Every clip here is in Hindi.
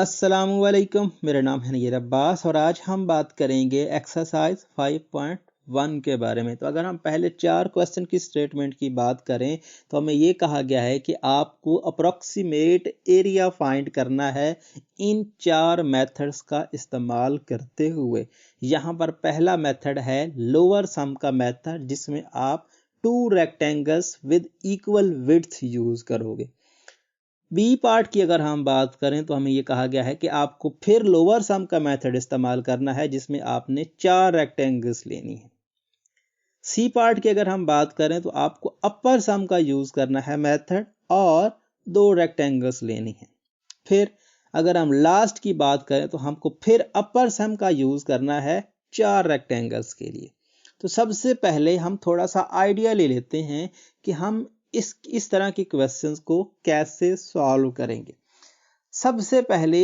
अस्सलामुअलैकुम, मेरा नाम है नैयर अब्बास और आज हम बात करेंगे एक्सरसाइज 5.1 के बारे में। तो अगर हम पहले 4 क्वेश्चन की स्टेटमेंट की बात करें तो हमें ये कहा गया है कि आपको अप्रॉक्सीमेट एरिया फाइंड करना है इन 4 मेथड्स का इस्तेमाल करते हुए। यहाँ पर पहला मेथड है लोअर सम का मेथड, जिसमें आप 2 rectangles with equal width use करोगे। बी पार्ट की अगर हम बात करें तो हमें यह कहा गया है कि आपको फिर लोअर सम का मेथड इस्तेमाल करना है, जिसमें आपने 4 रेक्टेंगल्स लेनी है। सी पार्ट की अगर हम बात करें तो आपको अपर सम का यूज करना है मेथड और 2 रेक्टेंगल्स लेनी है। फिर अगर हम लास्ट की बात करें तो हमको फिर अपर सम का यूज करना है 4 रेक्टेंगल्स के लिए। तो सबसे पहले हम थोड़ा सा आइडिया ले लेते हैं कि हम इस तरह के क्वेश्चंस को कैसे सॉल्व करेंगे। सबसे पहले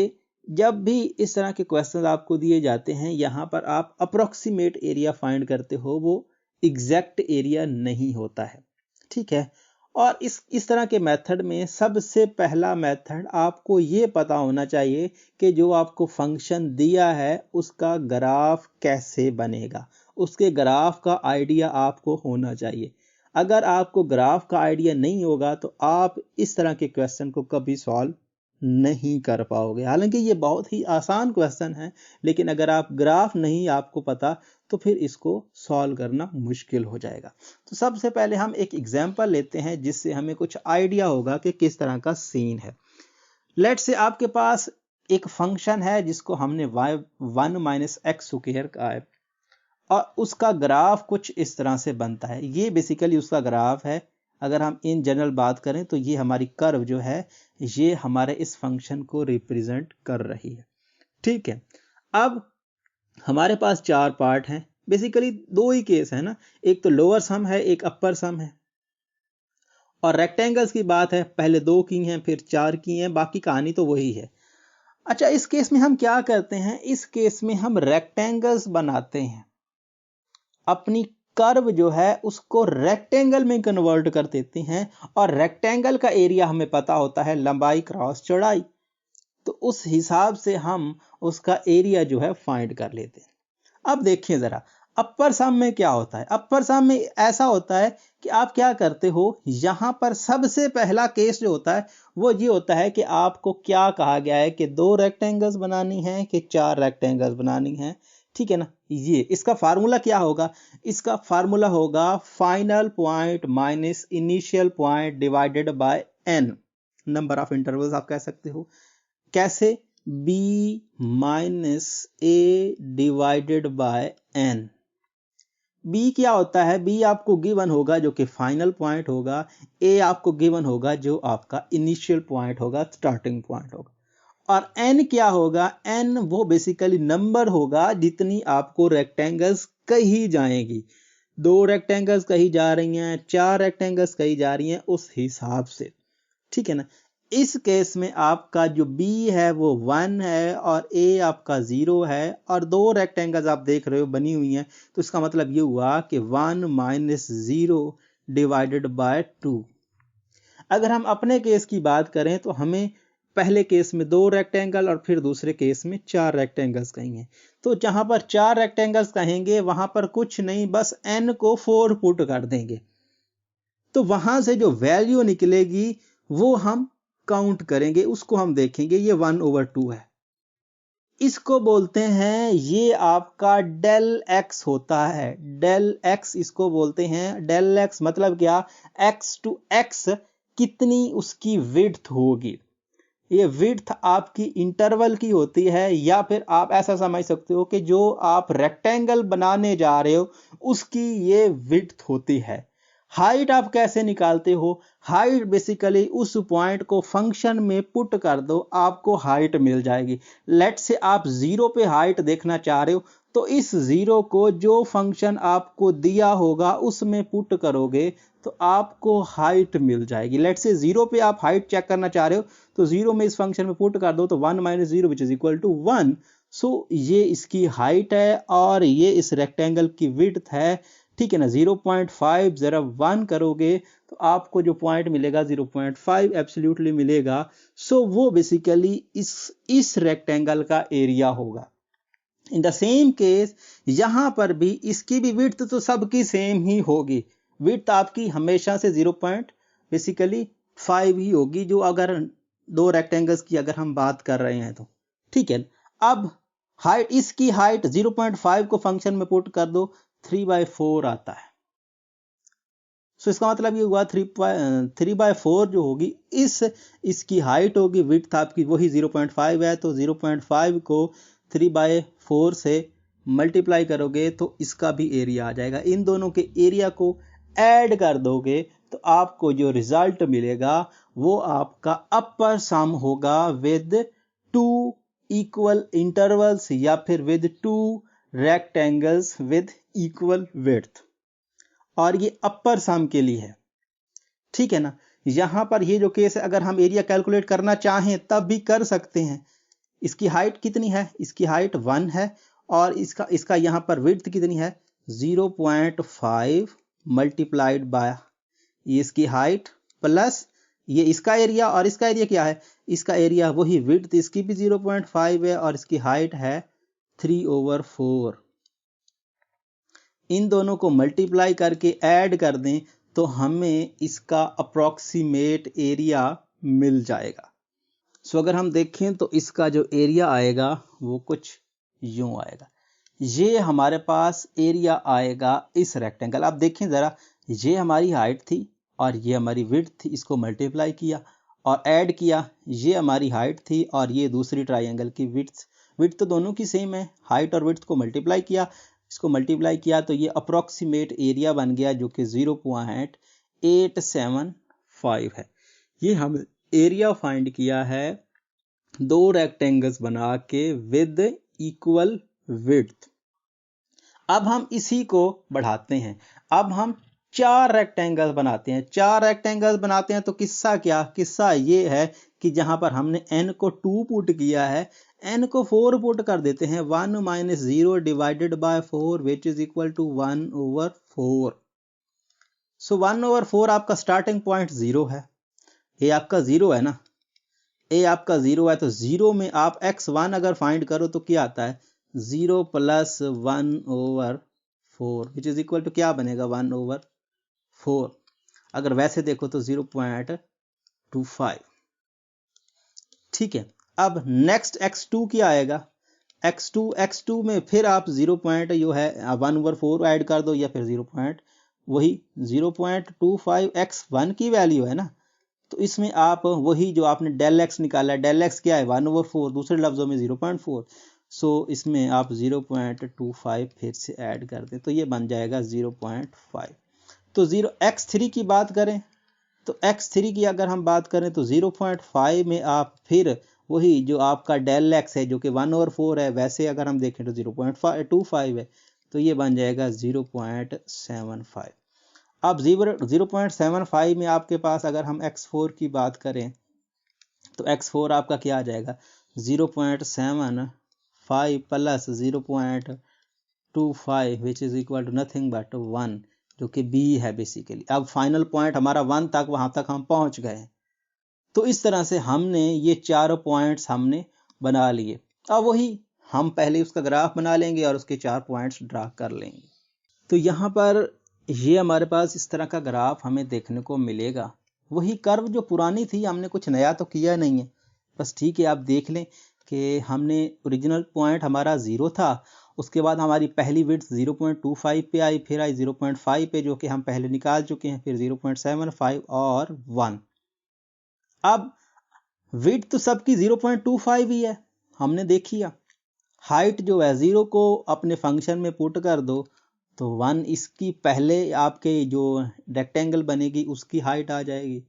जब भी इस तरह के क्वेश्चंस आपको दिए जाते हैं, यहां पर आप अप्रोक्सीमेट एरिया फाइंड करते हो, वो एग्जैक्ट एरिया नहीं होता है, ठीक है। और इस तरह के मेथड में सबसे पहला मेथड आपको ये पता होना चाहिए कि जो आपको फंक्शन दिया है उसका ग्राफ कैसे बनेगा, उसके ग्राफ का आइडिया आपको होना चाहिए। अगर आपको ग्राफ का आइडिया नहीं होगा तो आप इस तरह के क्वेश्चन को कभी सॉल्व नहीं कर पाओगे। हालांकि ये बहुत ही आसान क्वेश्चन है, लेकिन अगर आप ग्राफ नहीं आपको पता तो फिर इसको सॉल्व करना मुश्किल हो जाएगा। तो सबसे पहले हम एक एग्जांपल लेते हैं जिससे हमें कुछ आइडिया होगा कि किस तरह का सीन है। लेट्स से आपके पास एक फंक्शन है जिसको हमने y1 - x स्क्वायर कहा है और उसका ग्राफ कुछ इस तरह से बनता है। ये बेसिकली उसका ग्राफ है। अगर हम इन जनरल बात करें तो ये हमारी कर्व जो है ये हमारे इस फंक्शन को रिप्रेजेंट कर रही है, ठीक है। अब हमारे पास 4 पार्ट हैं, बेसिकली 2 ही केस है ना, एक तो लोअर सम है, एक अपर सम है। और रेक्टेंगल्स की बात है, पहले 2 की हैं फिर 4 की हैं, बाकी कहानी तो वही है। अच्छा, इस केस में हम क्या करते हैं, इस केस में हम रेक्टेंगल्स बनाते हैं, अपनी कर्व जो है उसको रेक्टेंगल में कन्वर्ट कर देते हैं और रेक्टेंगल का एरिया हमें पता होता है लंबाई क्रॉस चौड़ाई, तो उस हिसाब से हम उसका एरिया जो है फाइंड कर लेते हैं। अब देखिए जरा अपर सम में क्या होता है। अपर सम में ऐसा होता है कि आप क्या करते हो, यहां पर सबसे पहला केस जो होता है वो ये होता है कि आपको क्या कहा गया है कि 2 रेक्टेंगल्स बनानी है कि 4 रेक्टेंगल्स बनानी है, ठीक है ना। ये इसका फार्मूला क्या होगा, इसका फार्मूला होगा final point minus initial point divided by n, number of intervals आप कह सकते हो। कैसे, b minus a divided by n। b क्या होता है, b आपको गिवन होगा जो कि फाइनल पॉइंट होगा, a आपको गिवन होगा जो आपका इनिशियल पॉइंट होगा, स्टार्टिंग पॉइंट होगा। और n क्या होगा, n वो बेसिकली नंबर होगा जितनी आपको रेक्टेंगल्स कही जाएंगी। 2 रेक्टेंगल्स कही जा रही हैं, 4 रेक्टेंगल्स कही जा रही हैं, उस हिसाब से, ठीक है ना। इस केस में आपका जो b है वो 1 है और a आपका 0 है और 2 रेक्टेंगल्स आप देख रहे हो बनी हुई हैं, तो इसका मतलब ये हुआ कि 1 माइनस 0 डिवाइडेड बाय 2। अगर हम अपने केस की बात करें तो हमें पहले केस में 2 रेक्टेंगल और फिर दूसरे केस में 4 रेक्टेंगल्स कहेंगे। तो जहां पर 4 रेक्टेंगल्स कहेंगे वहां पर कुछ नहीं, बस n को 4 पुट कर देंगे, तो वहां से जो वैल्यू निकलेगी वो हम काउंट करेंगे, उसको हम देखेंगे, ये 1/2 है। इसको बोलते हैं, ये आपका डेल x होता है, डेल x इसको बोलते हैं। डेल x मतलब क्या, x टू x कितनी उसकी विड्थ होगी। ये विड्थ आपकी इंटरवल की होती है, या फिर आप ऐसा समझ सकते हो कि जो आप रेक्टेंगल बनाने जा रहे हो उसकी ये विड्थ होती है। हाइट आप कैसे निकालते हो, हाइट बेसिकली उस पॉइंट को फंक्शन में पुट कर दो, आपको हाइट मिल जाएगी। लेट से आप 0 पे हाइट देखना चाह रहे हो तो इस 0 को जो फंक्शन आपको दिया होगा उसमें पुट करोगे तो आपको हाइट मिल जाएगी। लेट से 0 पे आप हाइट चेक करना चाह रहे हो तो 0 में इस फंक्शन में पुट कर दो तो 1 minus 0 which is equal to 1। So ये इसकी हाइट है और ये इस रेक्टेंगल की विड्थ है, ठीक है ना। 0.5 जरा 1 करोगे तो आपको जो पॉइंट मिलेगा 0.5 एब्सोल्युटली मिलेगा। सो वो बेसिकली इस रेक्टेंगल का एरिया होगा। इन द सेम केस यहां पर भी इसकी भी विड्थ तो सबकी सेम ही होगी। विड्थ आपकी हमेशा से बेसिकली 5 ही होगी, जो अगर दो रेक्टेंगल्स की अगर हम बात कर रहे हैं तो ठीक है। अब हाइट, इसकी हाइट 0.5 को फंक्शन में पुट कर दो, 3/4 आता है। सो इसका मतलब ये हुआ 3/4 जो होगी इसकी हाइट होगी, विड्थ आपकी वही 0.5 है, तो 0.5 को 3/4 से मल्टीप्लाई करोगे तो इसका भी एरिया आ जाएगा। इन दोनों के एरिया को ऐड कर दोगे तो आपको जो रिजल्ट मिलेगा वो आपका अपर सम होगा विद 2 इक्वल इंटरवल्स या फिर with 2 rectangles with equal width, और ये अपर सम के लिए है। ठीक है ना। यहां पर ये जो केस है, अगर हम एरिया कैलकुलेट करना चाहें तब भी कर सकते हैं। इसकी हाइट कितनी है, इसकी हाइट 1 है, और इसका यहां पर विड्थ कितनी है 0.5 मल्टीप्लाइड बाय ये इसकी हाइट प्लस ये इसका एरिया, और इसका एरिया क्या है, इसका एरिया वही विड्थ इसकी भी 0.5 है और इसकी हाइट है 3/4। इन दोनों को मल्टीप्लाई करके ऐड कर दें तो हमें इसका अप्रॉक्सीमेट एरिया मिल जाएगा। सो अगर हम देखें तो इसका जो एरिया आएगा वो कुछ यूं आएगा। ये हमारे पास एरिया आएगा इस रेक्टेंगल। आप देखें जरा, ये हमारी हाइट थी और ये हमारी विड्थ थी, इसको मल्टीप्लाई किया और ऐड किया, ये हमारी हाइट थी और ये दूसरी ट्राइंगल की विड्थ तो दोनों की सेम है, हाइट और विड्थ को मल्टीप्लाई किया, इसको मल्टीप्लाई किया तो ये अप्रॉक्सीमेट एरिया बन गया जो कि 0.875 है। ये हम एरिया फाइंड किया है दो रेक्टेंगल्स बना के विद इक्वल विड्थ। अब हम इसी को बढ़ाते हैं, अब हम 4 रेक्टेंगल्स बनाते हैं। 4 रेक्टेंगल्स बनाते हैं तो किस्सा ये है कि जहां पर हमने n को 2 पुट किया है, n को 4 पुट कर देते हैं। 1 - 0 divided by 4 which is equal to 1/4। So 1/4 आपका स्टार्टिंग पॉइंट 0 है, ये आपका 0 है ना, ये आपका 0 है, तो 0 में आप x1 अगर फाइंड करो तो क्या आता है 0 + 1/4 विच इज इक्वल टू क्या बनेगा 1/4। अगर वैसे देखो तो 0.25। ठीक है। अब नेक्स्ट x2 क्या आएगा, x2 में फिर आप 1/4 ऐड कर दो या फिर 0.25 x1 की वैल्यू है ना, तो इसमें आप वही जो आपने डेल x निकाला है, डेल x क्या है 1/4, दूसरे लफ्जों में 0.4। सो इसमें आप 0.25 फिर से ऐड कर दें तो ये बन जाएगा 0.5। तो x3 की बात करें तो x3 की अगर हम बात करें तो 0.5 में आप फिर वही जो आपका डेल x है जो कि 1/4 है, वैसे अगर हम देखें तो 0.25 है, तो ये बन जाएगा 0.75। अब 0.75 में आपके पास अगर हम x4 की बात करें तो x4 आपका क्या आ जाएगा 0.75 plus 0.25 which is equal to nothing but 1, जो कि b है बेसिकली। अब फाइनल पॉइंट हमारा 1 तक, वहां तक हम पहुंच गए। तो इस तरह से हमने ये चारों पॉइंट्स हमने बना लिए। अब वही हम पहले उसका ग्राफ बना लेंगे और उसके 4 पॉइंट्स ड्रा कर लेंगे। तो यहाँ पर ये हमारे पास इस तरह का ग्राफ हमें देखने को मिलेगा। वही कर्व जो पुरानी थी, हमने कुछ नया तो किया नहीं है, बस ठीक है। आप देख लें कि हमने ओरिजिनल पॉइंट हमारा 0 था, उसके बाद हमारी पहली विड्थ 0.25 पे आई, फिर आई 0.5 पे जो कि हम पहले निकाल चुके हैं, फिर 0.75 और 1। अब विड्थ तो सबकी 0.25 ही है, हमने देखी है। हाइट जो है 0 को अपने फंक्शन में पुट कर दो तो 1 इसकी पहले आपके जो रेक्टेंगल बनेगी उसकी हाइट आ जाएगी।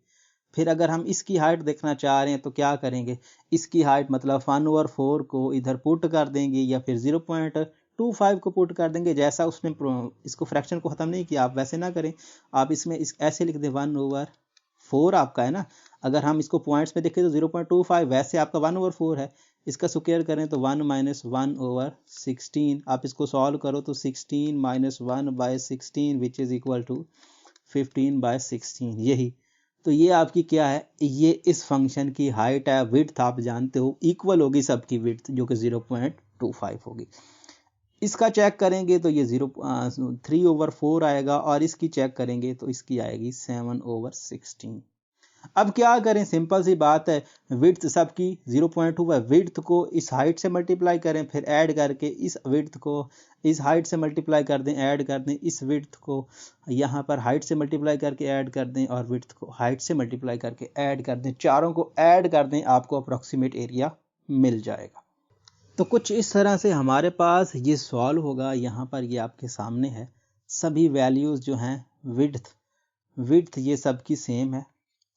फिर अगर हम इसकी हाइट देखना चाह रहे हैं तो क्या करेंगे, इसकी हाइट मतलब 1/4 को इधर पुट कर देंगे या फिर 0.25 को पुट कर देंगे। जैसा उसने इसको फ्रैक्शन को ख़त्म नहीं किया, आप वैसे ना करें, आप इसमें ऐसे लिख दें 1/4 आपका है ना। अगर हम इसको पॉइंट्स में देखें तो 0.25, वैसे आपका 1/4 है, इसका स्क्वायर करें तो 1 माइनस 1/16, आप इसको सॉल्व करो तो 16 minus 1/16 which is equal to 15/16, यही। तो ये आपकी क्या है, ये इस फंक्शन की हाइट है। विड्थ आप जानते हो इक्वल होगी सबकी विड्थ, जो कि 0.25 होगी। इसका चेक करेंगे तो ये 3/4 आएगा, और इसकी चेक करेंगे तो इसकी आएगी 7/16। अब क्या करें, सिंपल सी बात है, विड्थ सबकी 0.2 है, विड्थ को इस हाइट से मल्टीप्लाई करें, फिर ऐड करके इस विड्थ को इस हाइट से मल्टीप्लाई कर दें, ऐड कर दें, इस विड्थ को यहाँ पर हाइट से मल्टीप्लाई करके ऐड कर दें, और विड्थ को हाइट से मल्टीप्लाई करके ऐड कर दें, चारों को ऐड कर दें, आपको अप्रॉक्सीमेट एरिया मिल जाएगा। तो कुछ इस तरह से हमारे पास ये सॉल्व होगा। यहाँ पर ये आपके सामने है, सभी वैल्यूज जो हैं विड्थ ये सबकी सेम है,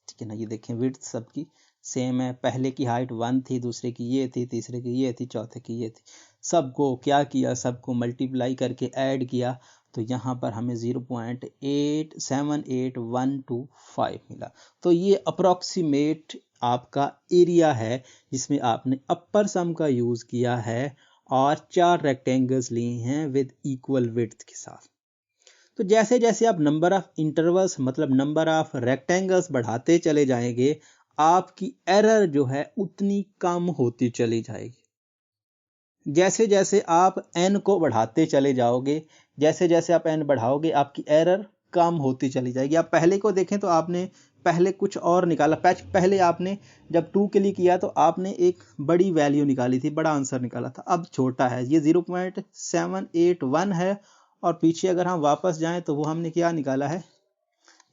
ठीक है ना। ये देखें विड्थ सबकी सेम है, पहले की हाइट 1 थी, दूसरे की ये थी, तीसरे की ये थी, चौथे की ये थी। सबको क्या किया, सबको मल्टीप्लाई करके ऐड किया, तो यहाँ पर हमें 0.878125 मिला। तो ये अप्रॉक्सीमेट आपका एरिया है, जिसमें आपने अपर सम का यूज़ किया है और 4 रेक्टेंगल्स लिए हैं विद इक्वल विड्थ के साथ। तो जैसे जैसे आप नंबर ऑफ इंटरवल्स मतलब नंबर ऑफ रेक्टेंगल्स बढ़ाते चले जाएंगे, आपकी एरर जो है उतनी कम होती चली जाएगी। जैसे जैसे आप n को बढ़ाते चले जाओगे, जैसे जैसे आप n बढ़ाओगे, आपकी एरर कम होती चली जाएगी। आप पहले को देखें तो आपने पहले कुछ और निकाला, पहले आपने जब 2 के लिए किया तो आपने एक बड़ी वैल्यू निकाली थी, बड़ा आंसर निकाला था। अब छोटा है, ये 0.781 है, और पीछे अगर हम वापस जाएं तो वो हमने क्या निकाला है,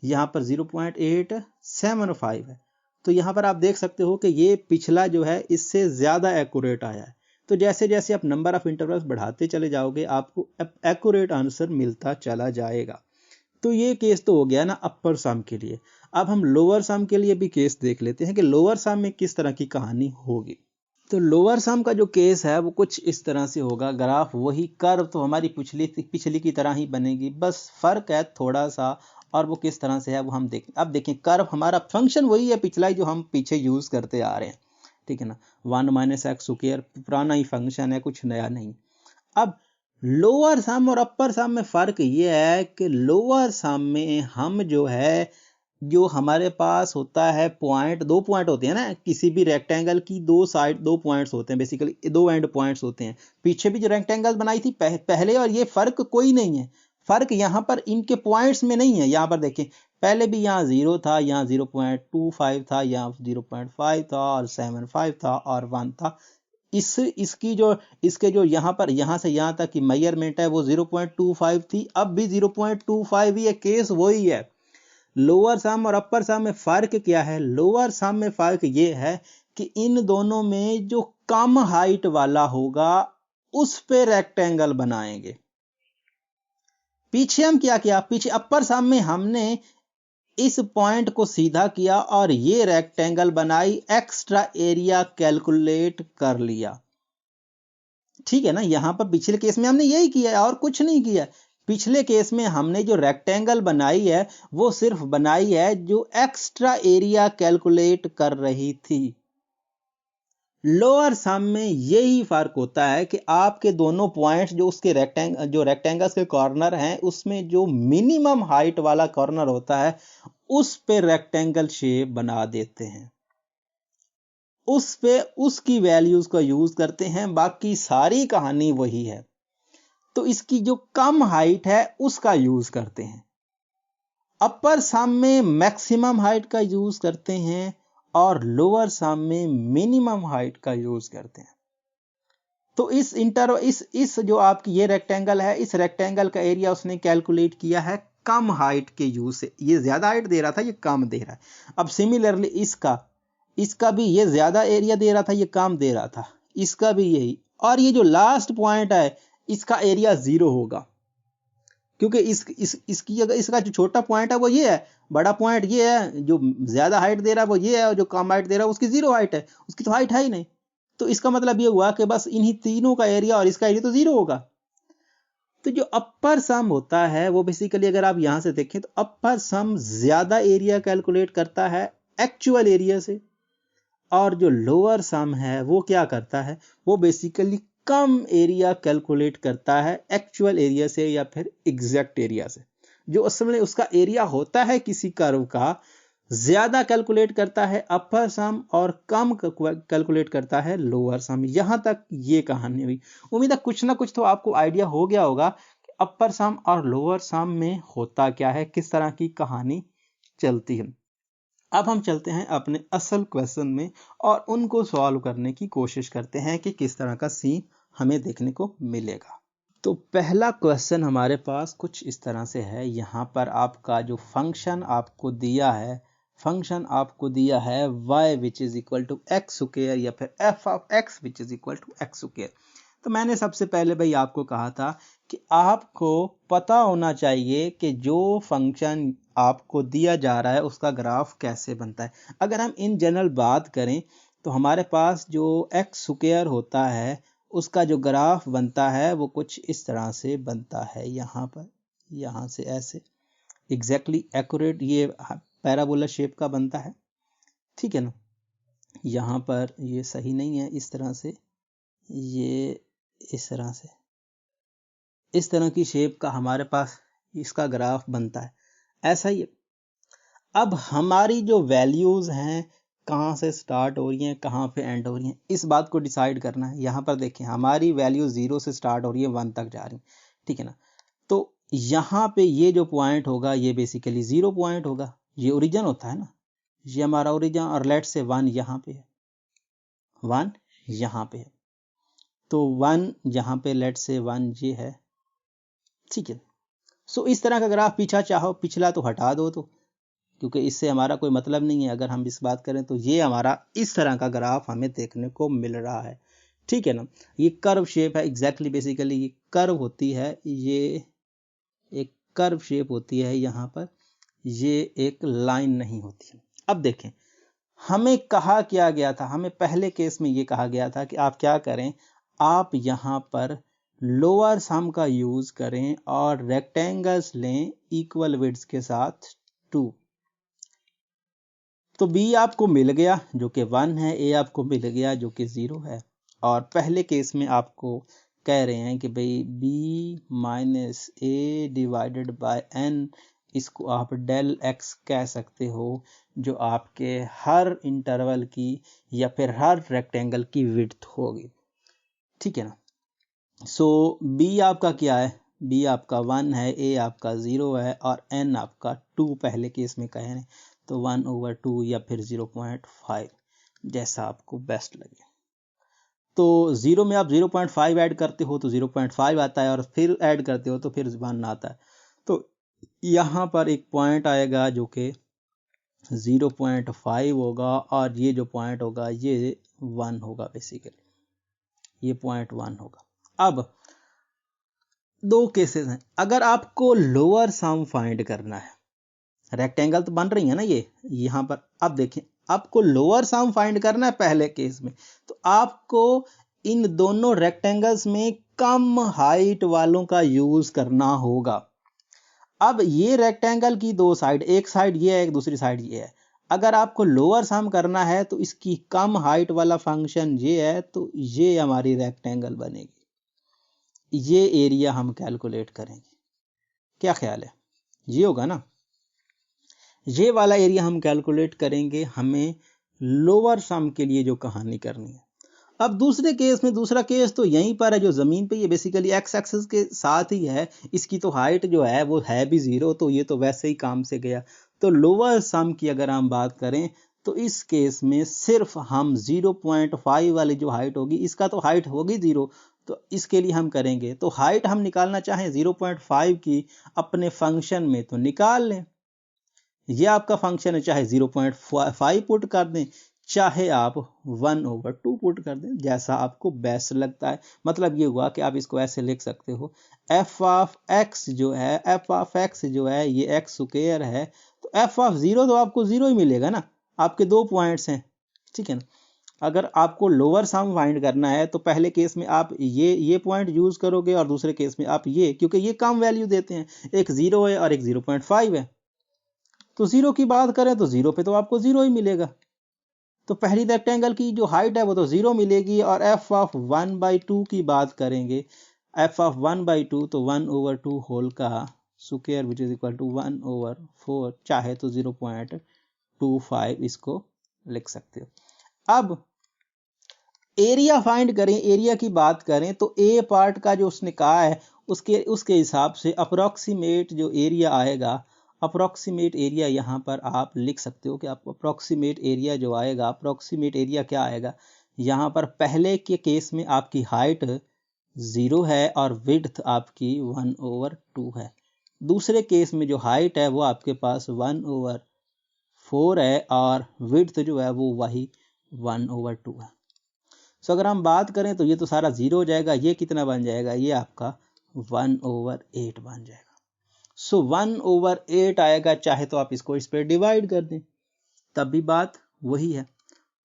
यहाँ पर 0.875 है। तो यहाँ पर आप देख सकते हो कि ये पिछला जो है इससे ज़्यादा एक्यूरेट आया है। तो जैसे जैसे आप नंबर ऑफ इंटरवल्स बढ़ाते चले जाओगे, आपको एक्यूरेट आंसर मिलता चला जाएगा। तो ये केस तो हो गया ना अपर सम के लिए। अब हम लोअर सम के लिए भी केस देख लेते हैं कि लोअर सम में किस तरह की कहानी होगी। तो लोअर सम का जो केस है वो कुछ इस तरह से होगा। ग्राफ वही, कर्व तो हमारी पिछली की तरह ही बनेगी, बस फर्क है थोड़ा सा, और वो किस तरह से है वो हम देखें। अब देखें, कर्व हमारा फंक्शन वही है पिछला जो हम पीछे यूज करते आ रहे हैं, ठीक है ना। 1 माइनस एक्स स्क्वायर पुराना ही फंक्शन है, कुछ नया नहीं। अब लोअर सम और अपर सम में फर्क ये है कि लोअर सम में हम जो है, जो हमारे पास होता है पॉइंट, 2 पॉइंट होते हैं ना, किसी भी रेक्टेंगल की 2 साइड 2 पॉइंट्स होते हैं, बेसिकली 2 एंड पॉइंट्स होते हैं। पीछे भी जो रेक्टेंगल बनाई थी पहले, और ये फर्क कोई नहीं है, फर्क यहाँ पर इनके पॉइंट्स में नहीं है। यहाँ पर देखें, पहले भी यहाँ 0 था, यहाँ 0.25 था, यहाँ 0.5 था, और 7.5 था, और 1 था। इसके जो यहाँ पर यहाँ से यहाँ तक की मेजरमेंट है वो 0.25 थी, अब भी 0.25 ही है, केस वही है। लोअर सम और अपर सम में फर्क क्या है? लोअर सम में फर्क ये है कि इन दोनों में जो कम हाइट वाला होगा उस पे रेक्टेंगल बनाएंगे। पीछे हम क्या किया, पीछे अपर सम में हमने इस पॉइंट को सीधा किया और ये रेक्टेंगल बनाई, एक्स्ट्रा एरिया कैलकुलेट कर लिया, ठीक है ना। यहां पर पिछले केस में हमने यही किया और कुछ नहीं किया। पिछले केस में हमने जो रेक्टेंगल बनाई है वो सिर्फ बनाई है जो एक्स्ट्रा एरिया कैलकुलेट कर रही थी। लोअर सम में यही फर्क होता है कि आपके दोनों पॉइंट्स जो उसके रेक्टेंगल्स के कॉर्नर हैं, उसमें जो मिनिमम हाइट वाला कॉर्नर होता है उस पे रेक्टेंगल शेप बना देते हैं, उस पे उसकी वैल्यूज का यूज करते हैं, बाकी सारी कहानी वही है। तो इसकी जो कम हाइट है उसका यूज करते हैं। अपर सम में मैक्सिमम हाइट का यूज करते हैं और लोअर सम में मिनिमम हाइट का यूज करते हैं। तो इस जो आपकी ये रेक्टेंगल है, इस रेक्टेंगल का एरिया उसने कैलकुलेट किया है कम हाइट के यूज से। ये ज्यादा हाइट दे रहा था, ये कम दे रहा है। अब सिमिलरली इसका भी ये ज्यादा एरिया दे रहा था, ये कम दे रहा था, इसका भी यही। और ये जो लास्ट पॉइंट है इसका एरिया 0 होगा, क्योंकि इसकी अगर इसका जो छोटा पॉइंट है वो ये है, बड़ा पॉइंट ये है, जो ज्यादा हाइट दे रहा है वो ये है, और जो कम हाइट दे रहा है उसकी 0 हाइट है, उसकी तो हाइट है ही नहीं। तो इसका मतलब ये हुआ कि बस इन्हीं तीनों का एरिया और इसका एरिया तो 0 होगा। तो जो अपर सम होता है वो बेसिकली अगर आप यहां से देखें तो अपर सम ज्यादा एरिया कैलकुलेट करता है एक्चुअल एरिया से, और जो लोअर सम है वो क्या करता है, वो बेसिकली कम एरिया कैलकुलेट करता है एक्चुअल एरिया से या फिर एग्जैक्ट एरिया से। जो असल में उसका एरिया होता है किसी कर्व का, ज्यादा कैलकुलेट करता है अपर सम और कम कैलकुलेट करता है लोअर सम। यहां तक ये कहानी हुई। उम्मीद है कुछ ना कुछ तो आपको आइडिया हो गया होगा कि अपर सम और लोअर सम में होता क्या है, किस तरह की कहानी चलती है। अब हम चलते हैं अपने असल क्वेश्चन में और उनको सॉल्व करने की कोशिश करते हैं कि किस तरह का सीन हमें देखने को मिलेगा। तो पहला क्वेश्चन हमारे पास कुछ इस तरह से है। यहाँ पर आपका जो फंक्शन आपको दिया है, फंक्शन आपको दिया है y which is equal to x square या फिर f of x which is equal to x square. तो मैंने सबसे पहले भाई आपको कहा था कि आपको पता होना चाहिए कि जो फंक्शन आपको दिया जा रहा है उसका ग्राफ कैसे बनता है। अगर हम इन जनरल बात करें तो हमारे पास जो एक्स स्क्वायर होता है उसका जो ग्राफ बनता है वो कुछ इस तरह से बनता है। यहाँ पर, यहाँ से ऐसे एग्जैक्टली एक्यूरेट ये पैराबोला शेप का बनता है, ठीक है ना। यहाँ पर ये सही नहीं है, इस तरह से, ये इस तरह से, इस तरह की शेप का हमारे पास इसका ग्राफ बनता है, ऐसा ही है। अब हमारी जो वैल्यूज हैं कहाँ से स्टार्ट हो रही हैं, कहाँ पे एंड हो रही हैं, इस बात को डिसाइड करना है। यहाँ पर देखें हमारी वैल्यू 0 से स्टार्ट हो रही है 1 तक जा रही है, ठीक है ना। तो यहाँ पे ये जो पॉइंट होगा ये बेसिकली 0 पॉइंट होगा, ये ओरिजिन होता है ना, ये हमारा ओरिजिन। और लेट से 1 यहाँ पे है, 1 यहाँ पे है, तो 1 यहाँ पे लेट से 1 ये है, ठीक है। सो इस तरह का ग्राफ पीछा चाहो, पिछला तो हटा दो, तो क्योंकि इससे हमारा कोई मतलब नहीं है। अगर हम इस बात करें तो ये हमारा इस तरह का ग्राफ हमें देखने को मिल रहा है, ठीक है ना। ये कर्व शेप है एग्जैक्टली, बेसिकली ये कर्व होती है, ये एक कर्व शेप होती है यहाँ पर, ये एक लाइन नहीं होती है। अब देखें हमें कहा क्या गया था, हमें पहले केस में ये कहा गया था कि आप क्या करें, आप यहाँ पर लोअर सम का यूज करें और रेक्टेंगल्स लें इक्वल विड्थ के साथ 2। तो b आपको मिल गया जो कि 1 है, a आपको मिल गया जो कि 0 है। और पहले केस में आपको कह रहे हैं कि भाई b minus A divided by n, इसको आप डेल x कह सकते हो, जो आपके हर इंटरवल की या फिर हर रेक्टेंगल की विड्थ होगी, ठीक है ना। सो b आपका क्या है, b आपका 1 है, a आपका 0 है और n आपका 2 पहले केस में कहे हैं, तो 1/2 या फिर 0.5 जैसा आपको बेस्ट लगे। तो 0 में आप 0.5 ऐड करते हो तो 0.5 आता है और फिर ऐड करते हो तो फिर 1 आता है। तो यहाँ पर एक पॉइंट आएगा जो कि 0.5 होगा और ये जो पॉइंट होगा ये 1 होगा, बेसिकली ये पॉइंट 1 होगा। अब दो केसेस हैं। अगर आपको लोअर सम फाइंड करना है, रेक्टेंगल तो बन रही है ना ये यहाँ पर, अब देखें आपको लोअर सम फाइंड करना है पहले केस में, तो आपको इन दोनों रेक्टेंगल्स में कम हाइट वालों का यूज करना होगा। अब ये रेक्टेंगल की दो साइड, एक साइड ये है, एक दूसरी साइड ये है। अगर आपको लोअर सम करना है तो इसकी कम हाइट वाला फंक्शन ये है, तो ये हमारी रेक्टेंगल बनेगी। ये एरिया हम कैलकुलेट करेंगे, क्या ख्याल है, ये होगा ना, ये वाला एरिया हम कैलकुलेट करेंगे हमें लोअर सम के लिए जो कहानी करनी है। अब दूसरे केस में, दूसरा केस तो यहीं पर है जो जमीन पे, ये बेसिकली एक्स एक्सिस के साथ ही है, इसकी तो हाइट जो है वो है भी 0, तो ये तो वैसे ही काम से गया। तो लोअर सम की अगर हम बात करें तो इस केस में सिर्फ हम 0.5 वाली जो हाइट होगी, इसका तो हाइट होगी 0, तो इसके लिए हम करेंगे, तो हाइट हम निकालना चाहें 0.5 की अपने फंक्शन में तो निकाल लें। ये आपका फंक्शन है, चाहे 0.5 पुट कर दें, चाहे आप 1/2 पुट कर दें, जैसा आपको बेस्ट लगता है। मतलब ये हुआ कि आप इसको ऐसे लिख सकते हो, f ऑफ x जो है ये x स्क्वायर है, तो f ऑफ 0 तो आपको 0 ही मिलेगा ना, आपके दो पॉइंट्स हैं, ठीक है ना। अगर आपको लोअर सम फाइंड करना है तो पहले केस में आप ये पॉइंट यूज करोगे और दूसरे केस में आप ये, क्योंकि ये कम वैल्यू देते हैं, एक 0 है और एक 0.5 है। तो 0 की बात करें तो 0 पे तो आपको 0 ही मिलेगा, तो पहली रेक्टेंगल की जो हाइट है वो तो 0 मिलेगी, और f ऑफ 1/2 की बात करेंगे, f ऑफ 1/2 तो 1/2 होल का square which is equal to 1/4, चाहे तो 0.25 इसको लिख सकते हो। अब एरिया फाइंड करें, एरिया की बात करें तो ए पार्ट का जो उसने कहा है उसके हिसाब से अप्रोक्सीमेट जो एरिया आएगा, अप्रोक्सीमेट एरिया यहाँ पर आप लिख सकते हो कि आप अप्रोक्सीमेट एरिया जो आएगा, अप्रोक्सीमेट एरिया क्या आएगा, यहाँ पर पहले के केस में आपकी हाइट 0 है और विड्थ आपकी 1/2 है। दूसरे केस में जो हाइट है वो आपके पास 1/4 है और विड्थ जो है वो वही 1/2 है। सो अगर हम बात करें तो ये तो सारा 0 हो जाएगा, ये कितना बन जाएगा, ये आपका 1/8 बन जाएगा। सो 1/8 आएगा, चाहे तो आप इसको इस पर डिवाइड कर दें तब भी बात वही है।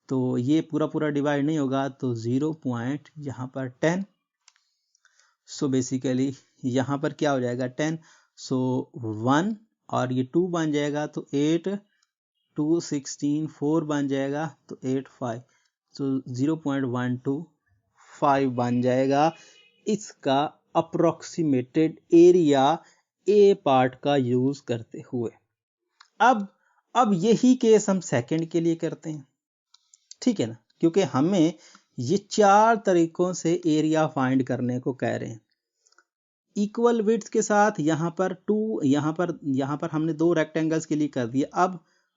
तो ये पूरा पूरा डिवाइड नहीं होगा, तो 0 पॉइंट यहाँ पर 10, सो बेसिकली यहाँ पर क्या हो जाएगा 10, सो 1 और ये 2 बन जाएगा, तो 8 2 16 4 बन जाएगा, तो 8 5, तो 0.125 बन जाएगा इसका अप्रोक्सीमेटेड एरिया ए पार्ट का यूज करते हुए। अब यही केस हम सेकंड के लिए करते हैं, ठीक है ना, क्योंकि हमें ये 4 तरीकों से एरिया फाइंड करने को कह रहे हैं। इक्वल विड्थ के साथ यहाँ पर 2, यहाँ पर हमने 2 रेक्टेंगल्स के लिए कर दिया।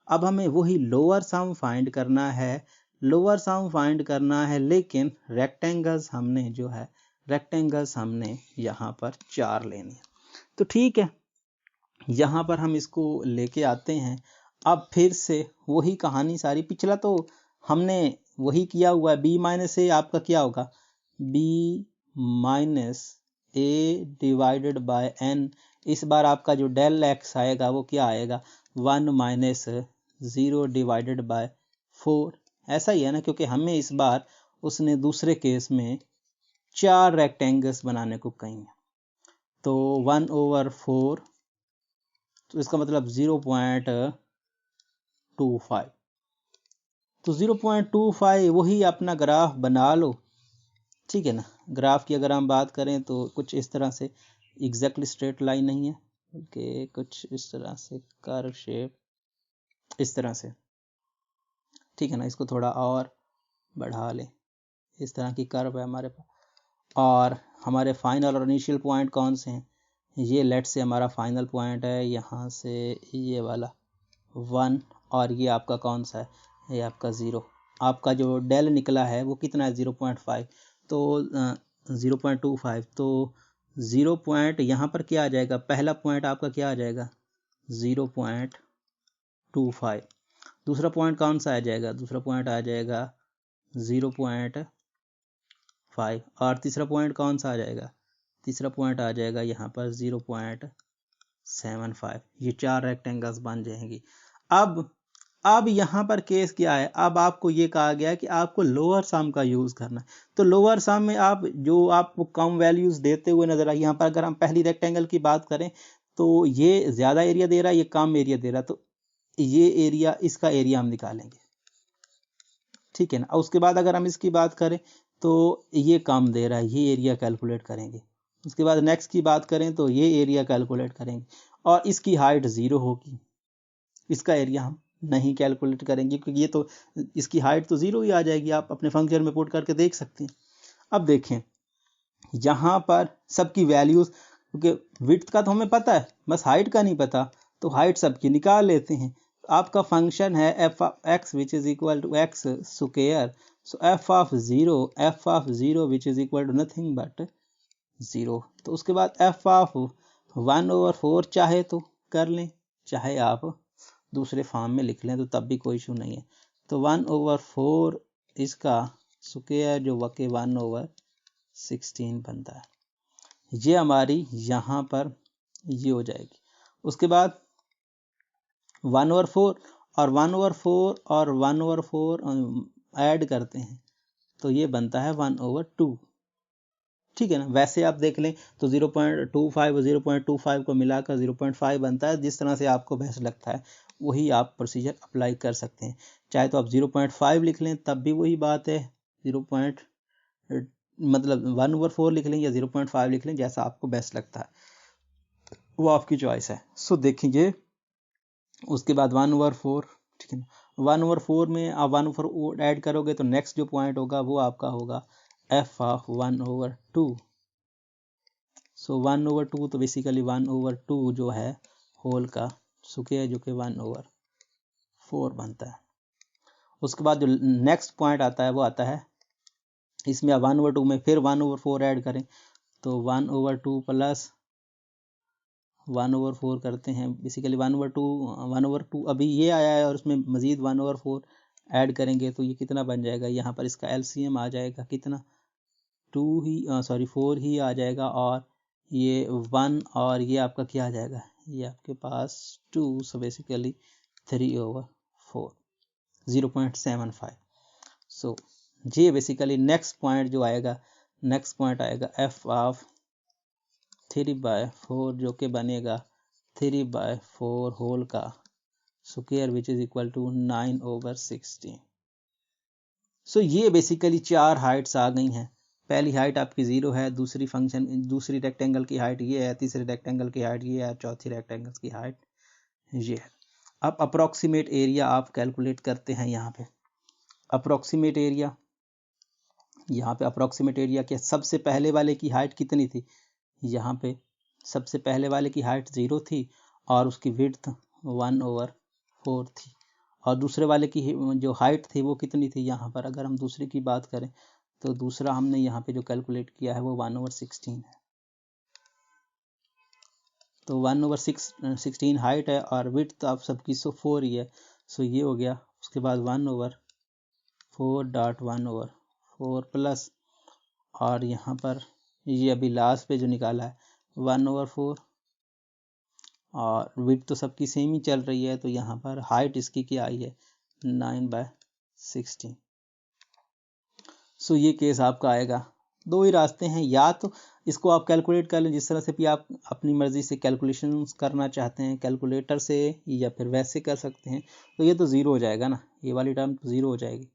अब हमें वही लोअर सम फाइंड करना है, लोअर सम फाइंड करना है, लेकिन रेक्टेंगल्स हमने यहाँ पर 4 लेने हैं। तो ठीक है, यहाँ पर हम इसको लेके आते हैं। अब फिर से वही कहानी सारी, पिछला तो हमने वही किया हुआ है, b माइनस ए आपका क्या होगा, b minus A divided by n। इस बार आपका जो डेल x आएगा वो क्या आएगा, 1 माइनस 0 डिवाइडेड बाय 4। ऐसा ही है ना, क्योंकि हमें इस बार उसने दूसरे केस में 4 रेक्टेंगल्स बनाने को कही है। तो 1/4, तो इसका मतलब 0.25, तो 0.25 वही अपना ग्राफ बना लो, ठीक है ना। ग्राफ की अगर हम बात करें तो कुछ इस तरह से, एग्जैक्टली स्ट्रेट लाइन नहीं है बल्कि कुछ इस तरह से कर्व शेप, इस तरह से, ठीक है ना। इसको थोड़ा और बढ़ा लें, इस तरह की कर्व है हमारे पास। और हमारे फाइनल और इनिशियल पॉइंट कौन से हैं, ये लेट से हमारा फाइनल पॉइंट है यहाँ से ये वाला 1, और ये आपका कौन सा है, ये आपका 0। आपका जो डेल निकला है वो कितना है, 0.5, तो 0.25, तो 0 पॉइंट यहाँ पर क्या आ जाएगा, पहला पॉइंट आपका क्या आ जाएगा 0.25, दूसरा पॉइंट कौन सा आ जाएगा, दूसरा पॉइंट आ जाएगा 0.5, और तीसरा पॉइंट कौन सा आ जाएगा, तीसरा पॉइंट आ जाएगा यहाँ पर 0.75। ये 4 रेक्टेंगल्स बन जाएंगी। अब यहाँ पर केस क्या है, अब आपको ये कहा गया है कि आपको लोअर सम का यूज करना है। तो लोअर सम में आप जो आपको कम वैल्यूज देते हुए नजर आए, यहाँ पर अगर हम पहली रेक्टेंगल की बात करें तो ये ज्यादा एरिया दे रहा है, ये कम एरिया दे रहा है, तो ये एरिया, इसका एरिया हम निकालेंगे, ठीक है ना। और उसके बाद अगर हम इसकी बात करें तो ये कम दे रहा है, ये एरिया कैलकुलेट करेंगे। उसके बाद नेक्स्ट की बात करें तो ये एरिया कैलकुलेट करेंगे, और इसकी हाइट 0 होगी, इसका एरिया हम नहीं कैलकुलेट करेंगे क्योंकि ये तो, इसकी हाइट तो 0 ही आ जाएगी। आप अपने फंक्शन में पुट करके देख सकते हैं। अब देखें यहाँ पर सबकी वैल्यूज, क्योंकि विड्थ का तो हमें पता है, बस हाइट का नहीं पता, तो हाइट सबकी निकाल लेते हैं। आपका फंक्शन है f of x which is equal to x square, so f of 0 which is equal to nothing but 0। तो उसके बाद एफ ऑफ 1/4 चाहे तो कर लें, चाहे आप दूसरे फॉर्म में लिख लें, तो तब भी कोई इशू नहीं है। तो 1/4 इसका स्क्वायर जो वके 1/16 बनता है, ये हमारी यहाँ पर ये हो जाएगी। उसके बाद 1/4 और 1/4 और 1/4 ऐड करते हैं तो ये बनता है 1/2, ठीक है ना। वैसे आप देख लें तो 0.25 और 0.25 को मिलाकर 0.5 बनता है। जिस तरह से आपको बेस्ट लगता है वही आप प्रोसीजर अप्लाई कर सकते हैं। चाहे तो आप 0.5 लिख लें तब भी वही बात है, 1/4 लिख लें या 0.5 लिख लें, जैसा आपको बेस्ट लगता है वो आपकी चॉइस है। सो देखिए उसके बाद 1/4, ठीक है ना, 1/4 में आप 1/4 ऐड करोगे तो नेक्स्ट जो पॉइंट होगा वो आपका होगा f ऑफ 1/2। सो 1/2 तो बेसिकली 1/2 जो है होल का स्क्वायर जो कि 1/4 बनता है। उसके बाद जो नेक्स्ट पॉइंट आता है वो आता है, इसमें आप 1/2 में फिर 1/4 ऐड करें तो 1/2 प्लस 1/4 करते हैं, बेसिकली 1/2 अभी ये आया है और उसमें मज़ीद 1/4 ऐड करेंगे तो ये कितना बन जाएगा, यहाँ पर इसका एलसीएम आ जाएगा कितना 4 ही आ जाएगा, और ये 1 और ये आपका क्या आ जाएगा, ये आपके पास 2, सो बेसिकली 3/4 0.75। सो ये बेसिकली नेक्स्ट पॉइंट जो आएगा, नेक्स्ट पॉइंट आएगा f ऑफ 3/4 जो कि बनेगा 3/4 होल का square which is equal to 9/16। So ये बेसिकली 4 हाइट्स आ गई हैं। पहली हाइट आपकी 0 है, दूसरी रेक्टेंगल की हाइट ये है, तीसरी रेक्टेंगल की हाइट ये है, चौथी रेक्टेंगल की हाइट ये है। अब अप्रोक्सीमेट एरिया आप कैलकुलेट करते हैं यहाँ पे। अप्रोक्सीमेट एरिया, यहाँ पे अप्रोक्सीमेट एरिया के सबसे पहले वाले की हाइट कितनी थी, यहाँ पे सबसे पहले वाले की हाइट 0 थी और उसकी विड्थ 1/4 थी, और दूसरे वाले की जो हाइट थी वो कितनी थी, यहाँ पर अगर हम दूसरे की बात करें तो दूसरा हमने यहाँ पे जो कैलकुलेट किया है वो 1/16 है। तो 1/16 हाइट है और विड्थ आप सबकी 4 ही है, सो ये हो गया। उसके बाद 1/4.1/4 प्लस, और यहाँ पर ये अभी लास्ट पे जो निकाला है 1/4, और विड्थ तो सबकी सेम ही चल रही है, तो यहाँ पर हाइट इसकी क्या आई है 9/16। सो ये केस आपका आएगा। दो ही रास्ते हैं, या तो इसको आप कैलकुलेट कर लें जिस तरह से भी आप अपनी मर्जी से कैलकुलेशन करना चाहते हैं, कैलकुलेटर से, या फिर वैसे कर सकते हैं। तो ये तो ज़ीरो हो जाएगा ना, ये वाली टर्म तो ज़ीरो हो जाएगी,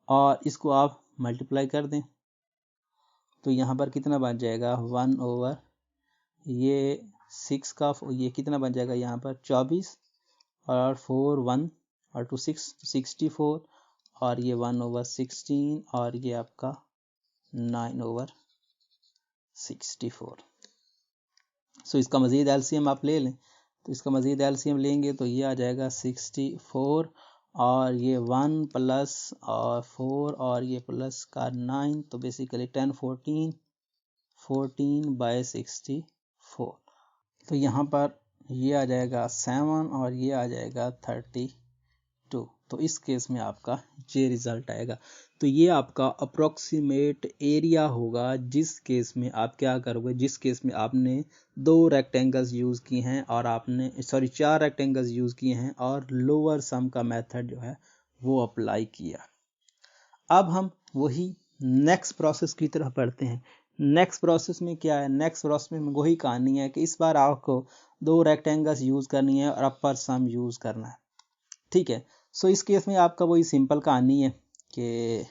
और इसको आप मल्टीप्लाई कर दें तो यहाँ पर कितना बन जाएगा 1/, ये 6 का ये कितना बन जाएगा यहाँ पर 24, और 4 1 और 2 6 64, और ये 1/16, और ये आपका 9/64। सो इसका मज़ीद एलसीएम आप ले लें, तो इसका मज़ीद एलसीएम लेंगे तो ये आ जाएगा 64, और ये 1 प्लस और 4 और ये प्लस का 9, तो बेसिकली 10 14/64। तो यहाँ पर ये आ जाएगा 7 और ये आ जाएगा 32। तो इस केस में आपका ये रिजल्ट आएगा। तो ये आपका अप्रोक्सीमेट एरिया होगा जिस केस में आप क्या करोगे, जिस केस में आपने 2 रेक्टेंगल्स यूज़ किए हैं और आपने 4 रेक्टेंगल्स यूज़ किए हैं और लोअर सम का मेथड जो है वो अप्लाई किया। अब हम वही नेक्स्ट प्रोसेस की तरफ बढ़ते हैं। नेक्स्ट प्रोसेस में क्या है, नेक्स्ट प्रोसेस में वही कहानी है कि इस बार आपको 2 रेक्टेंगल्स यूज़ करनी है और अपर सम यूज़ करना है, ठीक है। सो इस केस में आपका वही सिंपल कहानी है कि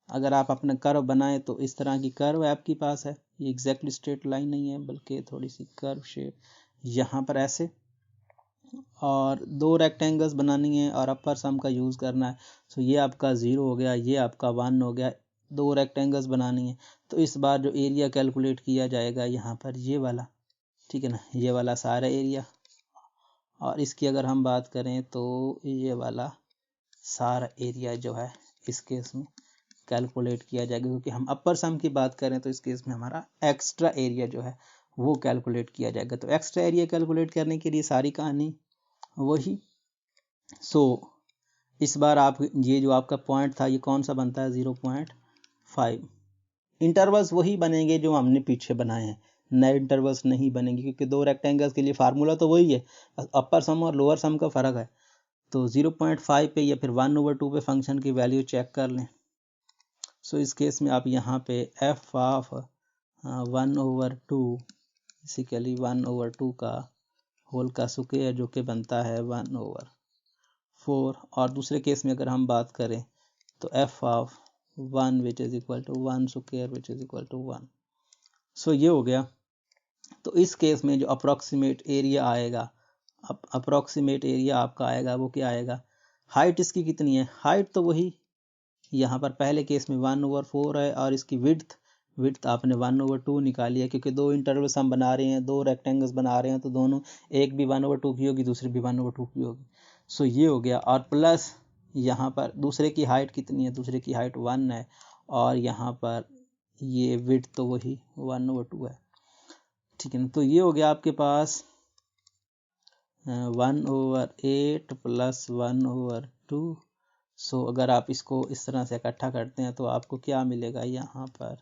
अगर आप अपना कर्व बनाएं तो इस तरह की कर्व आपके पास है, ये एग्जैक्टली स्ट्रेट लाइन नहीं है बल्कि थोड़ी सी कर्व शेप यहाँ पर ऐसे, और 2 रेक्टेंगल्स बनानी है और अपर सम का यूज़ करना है। सो ये आपका 0 हो गया, ये आपका 1 हो गया। 2 रेक्टेंगल्स बनानी है तो इस बार जो एरिया कैलकुलेट किया जाएगा यहाँ पर ये वाला, ठीक है ना, ये वाला सारा एरिया, और इसकी अगर हम बात करें तो ये वाला सारा एरिया जो है इस केस में कैलकुलेट किया जाएगा, क्योंकि हम अपर सम की बात करें तो इस केस में हमारा एक्स्ट्रा एरिया जो है वो कैलकुलेट किया जाएगा। तो एक्स्ट्रा एरिया कैलकुलेट करने के लिए सारी कहानी वही। सो इस बार आप ये जो आपका पॉइंट था ये कौन सा बनता है 0.5। इंटरवल्स वही बनेंगे जो हमने पीछे बनाए हैं, नए इंटरवल्स नहीं बनेंगे, क्योंकि 2 रेक्टेंगल्स के लिए फार्मूला तो वही है, अपर सम और लोअर सम का फ़र्क है। तो 0.5 पे या फिर 1/2 पे फंक्शन की वैल्यू चेक कर लें। सो इस केस में आप यहाँ पे f ऑफ 1/2 बेसिकली 1/2 का होल का स्क्वायर जो कि बनता है 1/4। 4, और दूसरे केस में अगर हम बात करें तो f of 1 which is equal to 1 square which is equal to 1। So ये हो गया। तो इस केस में जो अप्रॉक्सीमेट एरिया आएगा, अप्रॉक्सीमेट एरिया आपका आएगा वो क्या आएगा, हाइट इसकी कितनी है, हाइट तो वही यहाँ पर पहले केस में 1/4 है, और इसकी विड्थ आपने 1/2 निकाली है, क्योंकि दो इंटरवल्स हम बना रहे हैं, दो रेक्टेंगल्स बना रहे हैं, तो दोनों एक भी 1/2 की होगी, दूसरी भी 1/2 की होगी। सो ये हो गया, और प्लस यहाँ पर दूसरे की हाइट कितनी है, दूसरे की हाइट 1 है, और यहाँ पर ये विड्थ तो वही 1/2 है, ठीक है ना। तो ये हो गया आपके पास 1/8 प्लस 1/2। सो अगर आप इसको इस तरह से इकट्ठा करते हैं तो आपको क्या मिलेगा, यहाँ पर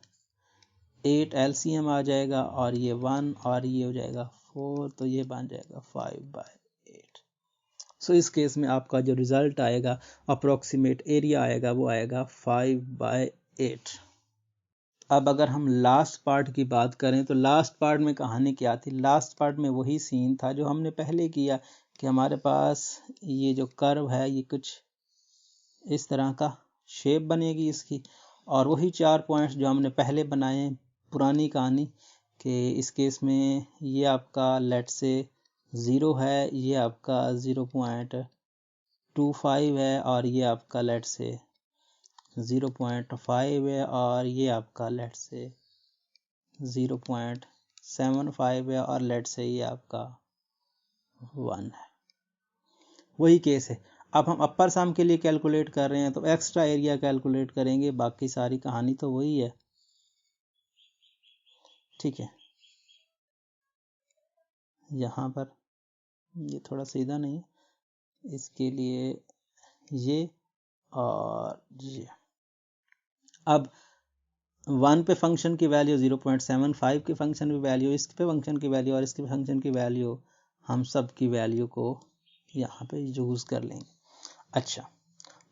8 LCM आ जाएगा, और ये 1 और ये हो जाएगा 4, तो ये बन जाएगा 5/8। सो इस केस में आपका जो रिजल्ट आएगा, अप्रोक्सीमेट एरिया आएगा, वो आएगा 5/8। अब अगर हम लास्ट पार्ट की बात करें तो लास्ट पार्ट में कहानी क्या थी, लास्ट पार्ट में वही सीन था जो हमने पहले किया, कि हमारे पास ये जो कर्व है ये कुछ इस तरह का शेप बनेगी इसकी, और वही 4 पॉइंट्स जो हमने पहले बनाए हैं पुरानी कहानी कि इस केस में ये आपका लेट से 0 है, ये आपका 0.25 है, और ये आपका लेट से 0.5 है, और ये आपका लेट से 0.75 है, और लेट से ये आपका 1 है। वही केस है। अब हम अपर सम के लिए कैलकुलेट कर रहे हैं तो एक्स्ट्रा एरिया कैलकुलेट करेंगे, बाकी सारी कहानी तो वही है, ठीक है। यहाँ पर ये थोड़ा सीधा नहीं है, इसके लिए ये और ये। अब 1 पे फंक्शन की वैल्यू, 0.75 की फंक्शन की वैल्यू, इस पे फंक्शन की वैल्यू और इसके फंक्शन की वैल्यू, हम सब की वैल्यू को यहाँ पे यूज़ कर लेंगे। अच्छा,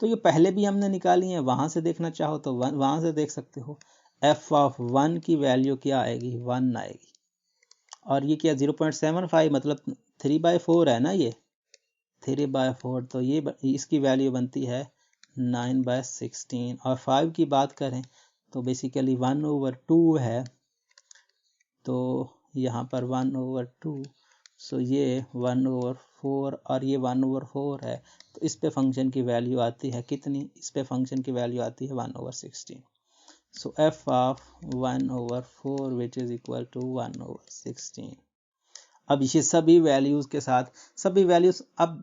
तो ये पहले भी हमने निकाली है, वहाँ से देखना चाहो तो वहाँ से देख सकते हो। f ऑफ 1 की वैल्यू क्या आएगी, 1 आएगी, और ये क्या 0.75 मतलब 3/4 है ना, ये 3/4, तो ये इसकी वैल्यू बनती है 9/16। और 5 की बात करें तो बेसिकली 1/2 है, तो यहाँ पर 1/2, सो ये 1/4 और ये 1/4 है, तो इस पे फंक्शन की वैल्यू आती है कितनी, इस पे फंक्शन की वैल्यू आती है 1/16। So f of 1/4 which is equal to 1/16। अब ये सभी वैल्यूज के साथ, सभी वैल्यूज, अब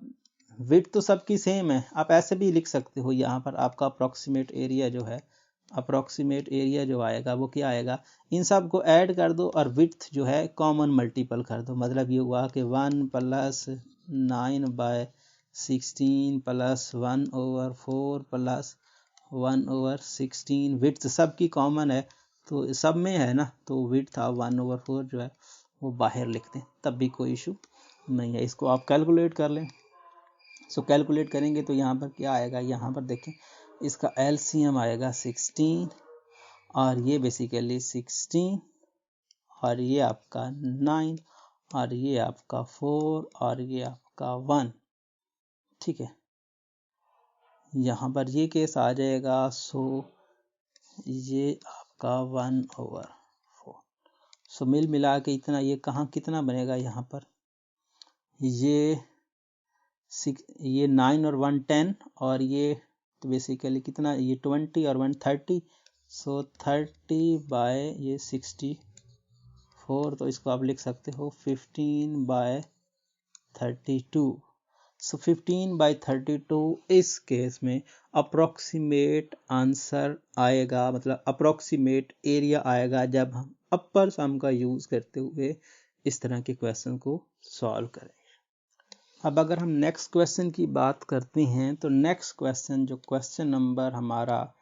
विड्थ तो सबकी सेम है, आप ऐसे भी लिख सकते हो, यहाँ पर आपका अप्रोक्सीमेट एरिया जो है, अप्रोक्सीमेट एरिया जो आएगा वो क्या आएगा, इन सब को ऐड कर दो और विड्थ जो है कॉमन मल्टीपल कर दो, मतलब ये हुआ कि 1 प्लस 9/16 प्लस 1/4 प्लस 1/16, विड्थ सबकी कॉमन है, तो सब में है ना, तो विड्थ आप 1/4 जो है वो बाहर लिखते हैं, तब भी कोई इशू नहीं है। इसको आप कैलकुलेट कर लें। सो कैलकुलेट करेंगे तो यहाँ पर क्या आएगा, यहाँ पर देखें इसका LCM आएगा 16, और ये बेसिकली 16, और ये आपका 9, और ये आपका 4, और ये आपका 1, ठीक है। यहाँ पर ये केस आ जाएगा, सो ये आपका 1/4। सो मिल मिला के इतना, ये कहाँ कितना बनेगा, यहाँ पर ये 9 और 1 10, और ये तो बेसिकली कितना, ये 20 और 1 30, सो 30/64, तो इसको आप लिख सकते हो 15/32। सो 15/32 इस केस में अप्रोक्सीमेट आंसर आएगा, मतलब अप्रोक्सीमेट एरिया आएगा जब हम अपर सम का यूज़ करते हुए इस तरह के क्वेश्चन को सॉल्व करें। अब अगर हम नेक्स्ट क्वेश्चन की बात करते हैं तो नेक्स्ट क्वेश्चन जो क्वेश्चन नंबर हमारा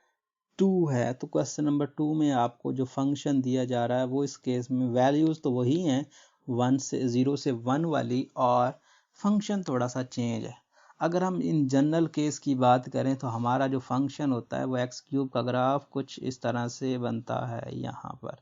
2 है, तो क्वेश्चन नंबर 2 में आपको जो फंक्शन दिया जा रहा है वो इस केस में वैल्यूज़ तो वही हैं 0 से 1 वाली, और फंक्शन थोड़ा सा चेंज है। अगर हम इन जनरल केस की बात करें तो हमारा जो फंक्शन होता है वो x³ का ग्राफ कुछ इस तरह से बनता है, यहाँ पर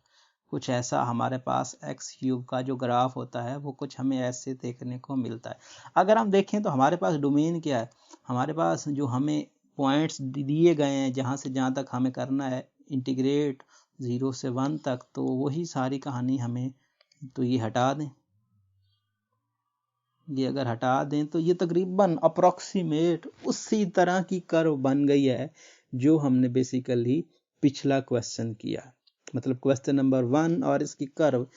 कुछ ऐसा हमारे पास x³ का जो ग्राफ होता है वो कुछ हमें ऐसे देखने को मिलता है। अगर हम देखें तो हमारे पास डोमेन क्या है, हमारे पास जो हमें पॉइंट्स दिए गए हैं जहाँ से जहाँ तक हमें करना है इंटीग्रेट 0 से 1 तक, तो वही सारी कहानी हमें, तो ये हटा दें, ये अगर हटा दें तो ये तकरीबन अप्रॉक्सीमेट उसी तरह की कर्व बन गई है जो हमने बेसिकली पिछला क्वेश्चन किया। मतलब क्वेश्चन नंबर 1 और इसकी कर्व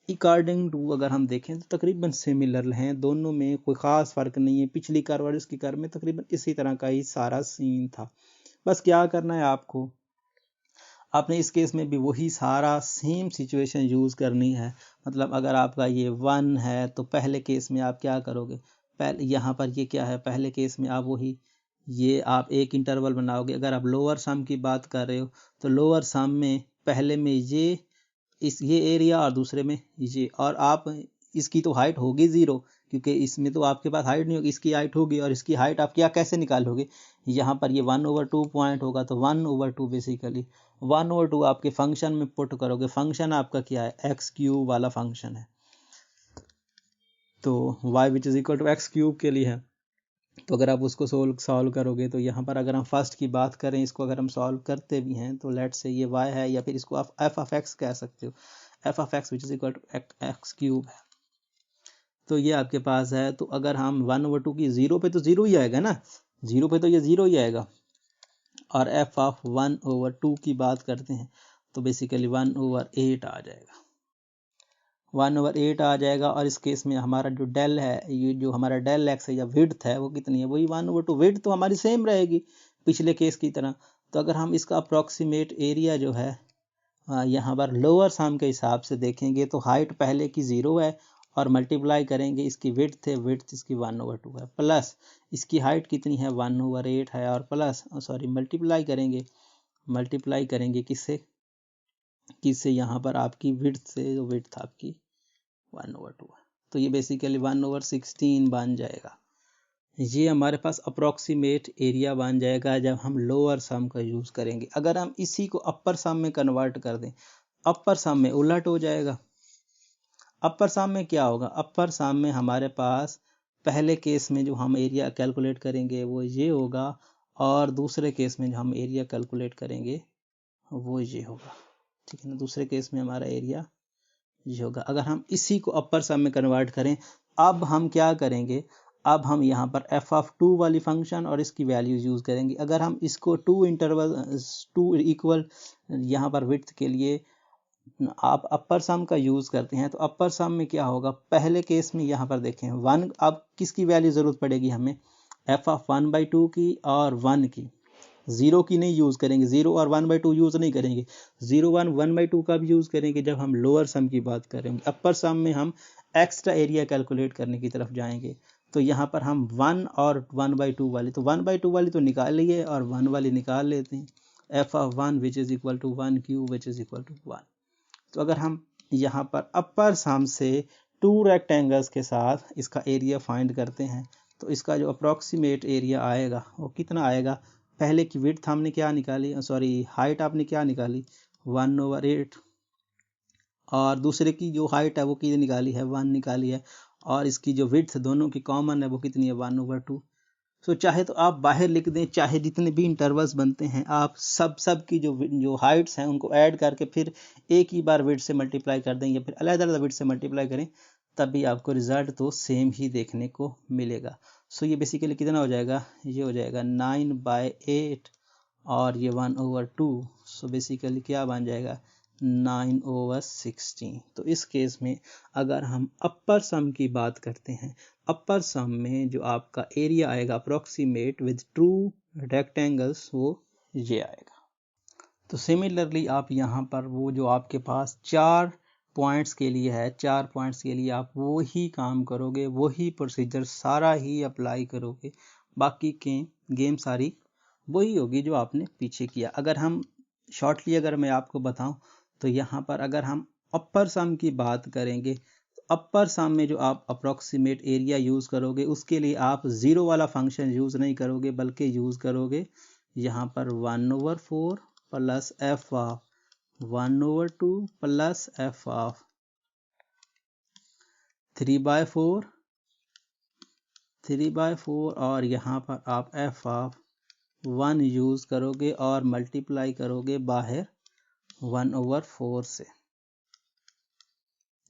अकॉर्डिंग टू अगर हम देखें तो तकरीबन सिमिलर हैं, दोनों में कोई ख़ास फ़र्क नहीं है। पिछली कर्व और इसकी कर्व में तकरीबन इसी तरह का ही सारा सीन था। बस क्या करना है आपको, आपने इस केस में भी वही सारा सेम सिचुएशन यूज़ करनी है। मतलब अगर आपका ये 1 है तो पहले केस में आप क्या करोगे, पहले यहाँ पर ये क्या है, पहले केस में आप वही ये आप एक इंटरवल बनाओगे। अगर आप लोअर सम की बात कर रहे हो तो लोअर सम में पहले में ये एरिया और दूसरे में ये, और आप इसकी तो हाइट होगी 0 क्योंकि इसमें तो आपके पास हाइट नहीं होगी, इसकी हाइट होगी। और इसकी हाइट आप क्या कैसे निकालोगे, यहाँ पर ये 1/2 पॉइंट होगा तो 1/2 बेसिकली 1/2 आपके फंक्शन में पुट करोगे। फंक्शन आपका क्या है, x³ वाला फंक्शन है, तो y which is equal to x³ के लिए है। तो अगर आप उसको सॉल्व करोगे तो यहाँ पर अगर हम फर्स्ट की बात करें, इसको अगर हम सॉल्व करते भी हैं तो लेट से ये y है, या फिर इसको आप f(x) कह सकते हो, f(x) which is equal to x³ है। तो ये आपके पास है। तो अगर हम 1/2 की 0 पे तो 0 ही आएगा ना, 0 पे तो ये 0 ही आएगा। और f(1/2) की बात करते हैं तो बेसिकली 1/8 आ जाएगा, 1/8 आ जाएगा। और इस केस में हमारा जो डेल है, ये जो हमारा डेल एक्स है या विड्थ है वो कितनी है, वही 1/2। विड्थ तो हमारी सेम रहेगी पिछले केस की तरह। तो अगर हम इसका अप्रॉक्सीमेट एरिया जो है यहाँ पर लोअर सम के हिसाब से देखेंगे तो हाइट पहले की 0 है और मल्टीप्लाई करेंगे इसकी विड्थ है, विड्थ इसकी 1/2 है, प्लस इसकी हाइट कितनी है 1/8 है, और प्लस मल्टीप्लाई करेंगे किससे यहाँ पर आपकी विड्थ से, जो विड्थ आपकी 1/2 है। तो ये बेसिकली 1/16 बन जाएगा। ये हमारे पास अप्रॉक्सीमेट एरिया बन जाएगा जब हम लोअर सम का यूज़ करेंगे। अगर हम इसी को अपर सम में कन्वर्ट कर दें, अपर सम में उलट हो जाएगा। अपर सम में क्या होगा, अपर सम में हमारे पास पहले केस में जो हम एरिया कैलकुलेट करेंगे वो ये होगा, और दूसरे केस में जो हम एरिया कैलकुलेट करेंगे वो ये होगा, ठीक है ना। दूसरे केस में हमारा एरिया ये होगा। अगर हम इसी को अपर सम में कन्वर्ट करें, अब हम क्या करेंगे, अब हम यहाँ पर f(2) वाली फंक्शन और इसकी वैल्यूज यूज़ करेंगे। अगर हम इसको 2 इक्वल यहाँ पर विड्थ के लिए आप अपर सम का यूज़ करते हैं तो अपर सम में क्या होगा, पहले केस में यहाँ पर देखें 1, अब किसकी वैल्यू ज़रूरत पड़ेगी हमें, f(1/2) की और 1 की, 0 की नहीं यूज़ करेंगे, 0 और 1/2 यूज़ नहीं करेंगे। 0 1/2 का भी यूज़ करेंगे जब हम लोअर सम की बात करेंगे। अपर सम में हम एक्स्ट्रा एरिया कैलकुलेट करने की तरफ जाएंगे। तो यहाँ पर हम 1 और 1/2 वाली, तो 1/2 वाली तो निकाल लिए और 1 वाली निकाल लेते हैं। f(1) which is equal to 1³ which is equal to 1। तो अगर हम यहाँ पर अपर सम से 2 रेक्टेंगल्स के साथ इसका एरिया फाइंड करते हैं तो इसका जो अप्रॉक्सीमेट एरिया आएगा वो कितना आएगा, पहले की विड्थ हमने क्या निकाली, हाइट आपने क्या निकाली 1/8, और दूसरे की जो हाइट है वो कितनी निकाली है 1 निकाली है, और इसकी जो विड्थ दोनों की कॉमन है वो कितनी है 1/2। सो चाहे तो आप बाहर लिख दें, चाहे जितने भी इंटरवल्स बनते हैं आप सब की जो हाइट्स हैं उनको ऐड करके फिर एक ही बार विड्थ से मल्टीप्लाई कर दें या फिर अलग अलग विड्थ से मल्टीप्लाई करें, तभी आपको रिजल्ट तो सेम ही देखने को मिलेगा। सो ये बेसिकली कितना हो जाएगा, ये हो जाएगा 9/8 और ये 1/2। सो बेसिकली क्या बन जाएगा 9/16। तो इस केस में अगर हम अपर सम की बात करते हैं, अपर सम में जो आपका एरिया आएगा अप्रॉक्सीमेट विद ट्रू रेक्टेंगल्स वो ये आएगा। तो सिमिलरली आप यहाँ पर वो जो आपके पास 4 पॉइंट्स के लिए है, 4 पॉइंट्स के लिए आप वो ही काम करोगे, वही प्रोसीजर सारा ही अप्लाई करोगे, बाकी के गेम सारी वही होगी जो आपने पीछे किया। अगर हम शॉर्टली अगर मैं आपको बताऊं तो यहाँ पर अगर हम अपर सम की बात करेंगे तो अपर सम में जो आप अप्रॉक्सीमेट एरिया यूज़ करोगे उसके लिए आप 0 वाला फंक्शन यूज़ नहीं करोगे, बल्कि यूज़ करोगे यहाँ पर 1/4 प्लस f(1/2) प्लस f(3/4) 3 3/4 और यहाँ पर आप f(1) यूज़ करोगे और मल्टीप्लाई करोगे बाहर 1/4 से।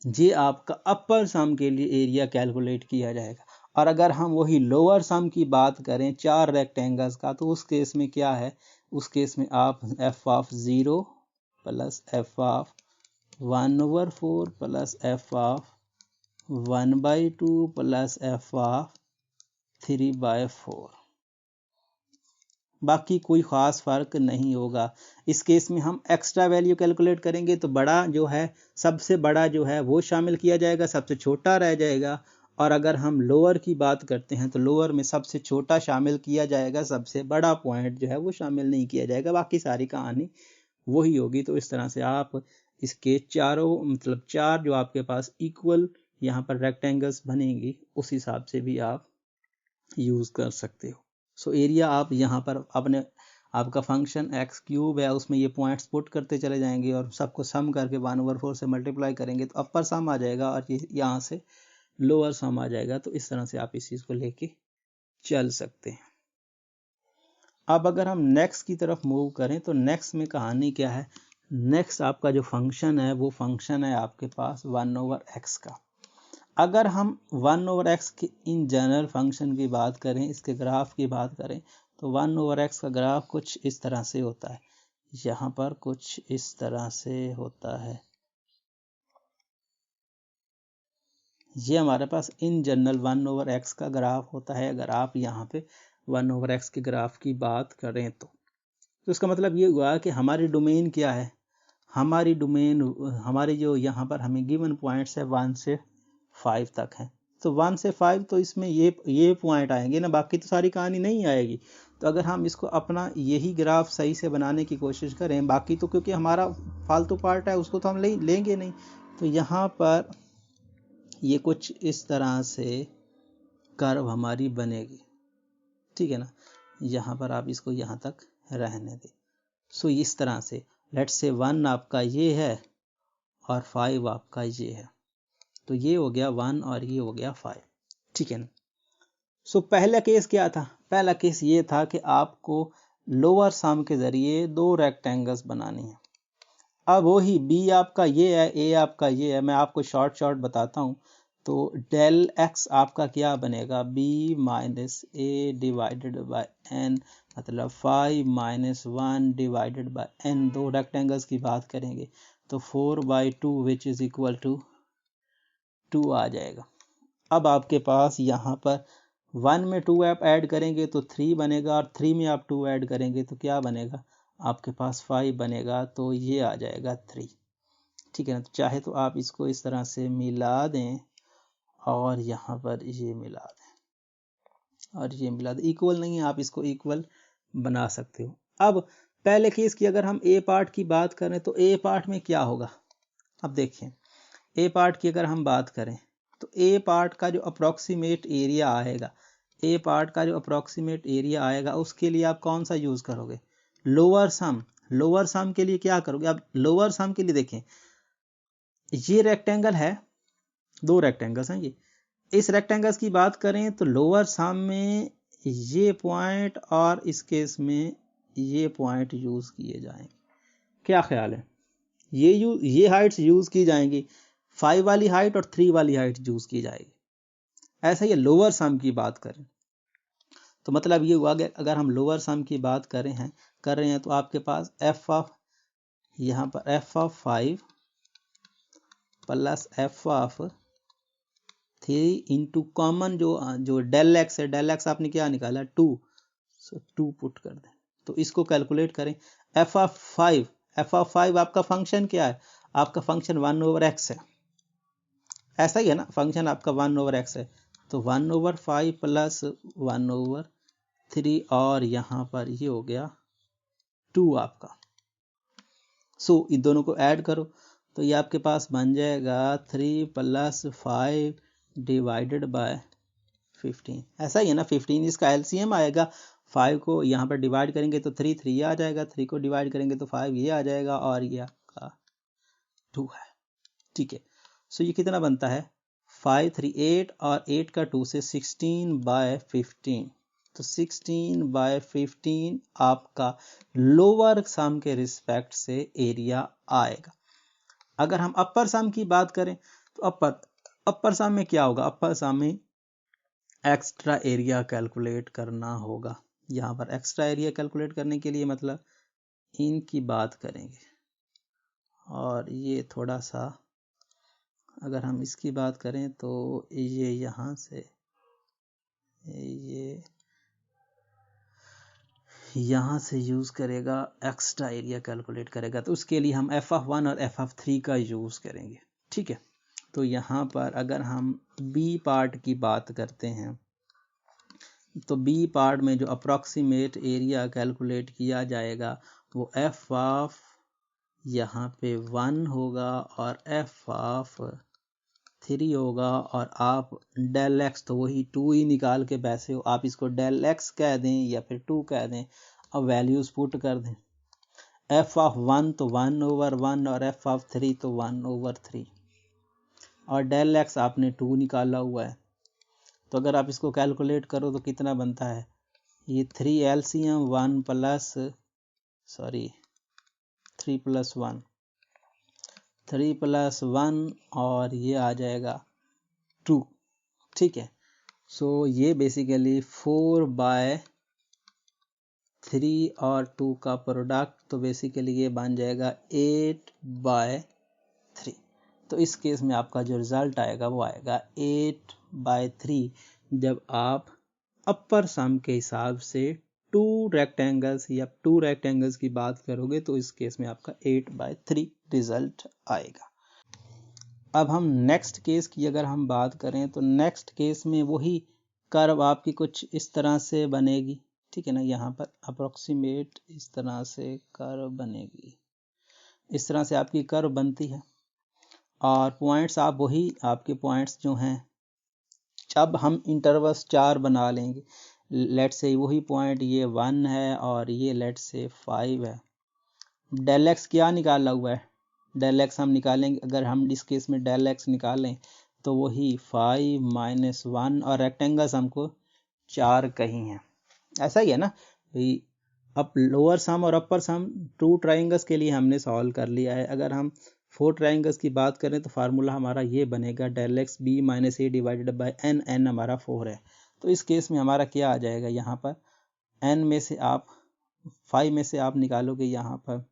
ये आपका अपर सम के लिए एरिया कैलकुलेट किया जाएगा। और अगर हम वही लोअर सम की बात करें 4 रेक्टेंगल्स का, तो उस केस में क्या है, उस केस में आप f(0) plus f(1/4) plus f(1/2) plus f(3/4), बाकी कोई ख़ास फ़र्क नहीं होगा। इस केस में हम एक्स्ट्रा वैल्यू कैलकुलेट करेंगे तो बड़ा जो है, सबसे बड़ा जो है वो शामिल किया जाएगा, सबसे छोटा रह जाएगा। और अगर हम लोअर की बात करते हैं तो लोअर में सबसे छोटा शामिल किया जाएगा, सबसे बड़ा पॉइंट जो है वो शामिल नहीं किया जाएगा। बाकी सारी कहानी वही होगी। तो इस तरह से आप इसके चारों मतलब 4 जो आपके पास इक्वल यहाँ पर रेक्टेंगल्स बनेंगी, उस हिसाब से भी आप यूज़ कर सकते हो। सो एरिया आप यहाँ पर अपने आपका फंक्शन x³ है, उसमें ये पॉइंट्स पुट करते चले जाएंगे और सबको सम करके 1/4 से मल्टीप्लाई करेंगे तो अपर सम आ जाएगा और यहाँ से लोअर सम आ जाएगा। तो इस तरह से आप इस चीज़ को लेके चल सकते हैं। अब अगर हम नेक्स्ट की तरफ मूव करें तो नेक्स्ट में कहानी क्या है, नेक्स्ट आपका जो फंक्शन है वो फंक्शन है आपके पास 1/x का। अगर हम 1/x के इन जनरल फंक्शन की बात करें, इसके ग्राफ की बात करें, तो 1/x का ग्राफ कुछ इस तरह से होता है, यहाँ पर कुछ इस तरह से होता है। ये हमारे पास इन जनरल 1/x का ग्राफ होता है। अगर आप यहाँ पे 1/x के ग्राफ की बात करें तो इसका मतलब ये हुआ कि हमारी डोमेन क्या है, हमारी डोमेन हमारी जो यहाँ पर हमें गिवन पॉइंट्स है 1 से 5 तक है। तो 1 से 5 तो इसमें ये पॉइंट आएंगे ना, बाकी तो सारी कहानी नहीं आएगी। तो अगर हम इसको अपना यही ग्राफ सही से बनाने की कोशिश करें, बाकी तो क्योंकि हमारा फालतू पार्ट है उसको तो हम लेंगे नहीं। तो यहाँ पर ये कुछ इस तरह से कर्व हमारी बनेगी, ठीक है ना। यहाँ पर आप इसको यहाँ तक रहने दें। सो इस तरह से लेट्स से 1 आपका ये है और 5 आपका ये है, तो ये हो गया 1 और ये हो गया 5, ठीक है ना। सो पहला केस क्या था, पहला केस ये था कि आपको लोअर सम के जरिए 2 रेक्टेंगल्स बनानी है। अब वही बी आपका ये है, ए आपका ये है, मैं आपको शॉर्ट बताता हूँ। तो डेल एक्स आपका क्या बनेगा, b minus A divided by n, मतलब 5 minus 1 divided by n। 2 rectangles की बात करेंगे तो 4/2 विच इज इक्वल टू 2 आ जाएगा। अब आपके पास यहाँ पर 1 में 2 आप ऐड करेंगे तो 3 बनेगा और 3 में आप 2 ऐड करेंगे तो क्या बनेगा, आपके पास 5 बनेगा। तो ये आ जाएगा 3, ठीक है ना। तो चाहे तो आप इसको इस तरह से मिला दें और यहाँ पर ये मिला दें और ये मिला दें। इक्वल नहीं है, आप इसको इक्वल बना सकते हो। अब पहले केस की अगर हम ए पार्ट की बात करें तो ए पार्ट में क्या होगा, अब देखिए ए पार्ट की अगर हम बात करें तो ए पार्ट का जो अप्रॉक्सीमेट एरिया आएगा, ए पार्ट का जो अप्रॉक्सीमेट एरिया आएगा उसके लिए आप कौन सा यूज करोगे, लोअर सम। लोअर सम के लिए क्या करोगे, अब लोअर सम के लिए देखें ये रेक्टेंगल है, 2 रेक्टेंगल्स हैं ये। इस रेक्टेंगल्स की बात करें तो लोअर सम में ये पॉइंट और इस केस में ये पॉइंट यूज किए जाएंगे। क्या ख्याल है, ये हाइट्स यूज की जाएंगी, 5 वाली हाइट और 3 वाली हाइट यूज की जाएगी। ऐसा ही लोअर सम की बात करें तो मतलब ये हुआ कि अगर हम लोअर सम की बात कर रहे हैं तो आपके पास यहाँ पर f(5) plus f(3) into common जो डेल एक्स है, डेल एक्स आपने क्या निकाला 2, सो 2 पुट कर दें। तो इसको कैलकुलेट करें। f(5) आपका फंक्शन क्या है, आपका फंक्शन 1/x है, ऐसा ही है ना, फंक्शन आपका 1/x है। तो 1/5 प्लस 1/3 और यहाँ पर ये हो गया 2 आपका। सो इन दोनों को ऐड करो तो ये आपके पास बन जाएगा 3 प्लस 5 डिवाइडेड बाय 15। ऐसा ही है ना, 15 इसका एलसीएम आएगा। 5 को यहाँ पर डिवाइड करेंगे तो 3 ये आ जाएगा, 3 को डिवाइड करेंगे तो 5 ये आ जाएगा और ये आपका 2 है, ठीक है। सो ये कितना बनता है 5 3 8 और 8 का 2 से 16/15, तो 16/15 आपका लोअर सम के रिस्पेक्ट से एरिया आएगा। अगर हम अपर सम की बात करें तो अपर सम में क्या होगा, अपर सम में एक्स्ट्रा एरिया कैलकुलेट करना होगा। यहाँ पर एक्स्ट्रा एरिया कैलकुलेट करने के लिए मतलब इनकी बात करेंगे, और ये थोड़ा सा अगर हम इसकी बात करें तो ये यहाँ से ये यहाँ से यूज़ करेगा, एक्स्ट्रा एरिया कैलकुलेट करेगा, तो उसके लिए हम f(1) और f(3) का यूज़ करेंगे। ठीक है, तो यहाँ पर अगर हम बी पार्ट की बात करते हैं तो बी पार्ट में जो अप्रॉक्सीमेट एरिया कैलकुलेट किया जाएगा वो f() यहाँ पे 1 होगा और f(3) होगा, और आप डेल एक्स तो वही 2 ही निकाल के बैसे हो, आप इसको डेल एक्स कह दें या फिर 2 कह दें, अब वैल्यूज पुट कर दें। f(1) तो 1/1 और f(3) तो 1/3, और डेल एक्स आपने 2 निकाला हुआ है, तो अगर आप इसको कैलकुलेट करो तो कितना बनता है, ये 3 LCM 3 + 1 और ये आ जाएगा 2। ठीक है, सो ये बेसिकली 4/3 और 2 का प्रोडक्ट, तो बेसिकली ये बन जाएगा 8/3। तो इस केस में आपका जो रिजल्ट आएगा वो आएगा 8/3 जब आप अपर सम के हिसाब से 2 रेक्टेंगल्स या 2 रेक्टेंगल्स की बात करोगे, तो इस केस में आपका 8/3 रिजल्ट आएगा। अब हम नेक्स्ट केस की अगर हम बात करें तो नेक्स्ट केस में वही कर्व आपकी कुछ इस तरह से बनेगी। ठीक है ना, यहाँ पर अप्रोक्सीमेट इस तरह से कर्व बनेगी, इस तरह से आपकी कर्व बनती है, और पॉइंट्स आप वही आपके पॉइंट्स जो हैं, अब हम इंटरवल्स 4 बना लेंगे। लेट से वही पॉइंट ये 1 है और ये लेट से 5 है। डेल एक्स क्या निकाला हुआ है, डेल एक्स हम निकालेंगे, अगर हम इस केस में डेल एक्स निकालें तो वही 5 - 1, और रेक्टेंगल्स हमको 4 कहीं हैं, ऐसा ही है ना। अब लोअर सम और अपर सम 2 ट्राइंगल्स के लिए हमने सॉल्व कर लिया है। अगर हम 4 ट्राइंगल्स की बात करें तो फार्मूला हमारा ये बनेगा, del x b - a divided by n, n हमारा 4 है। तो इस केस में हमारा क्या आ जाएगा, यहाँ पर n में से आप 5 में से आप निकालोगे यहाँ पर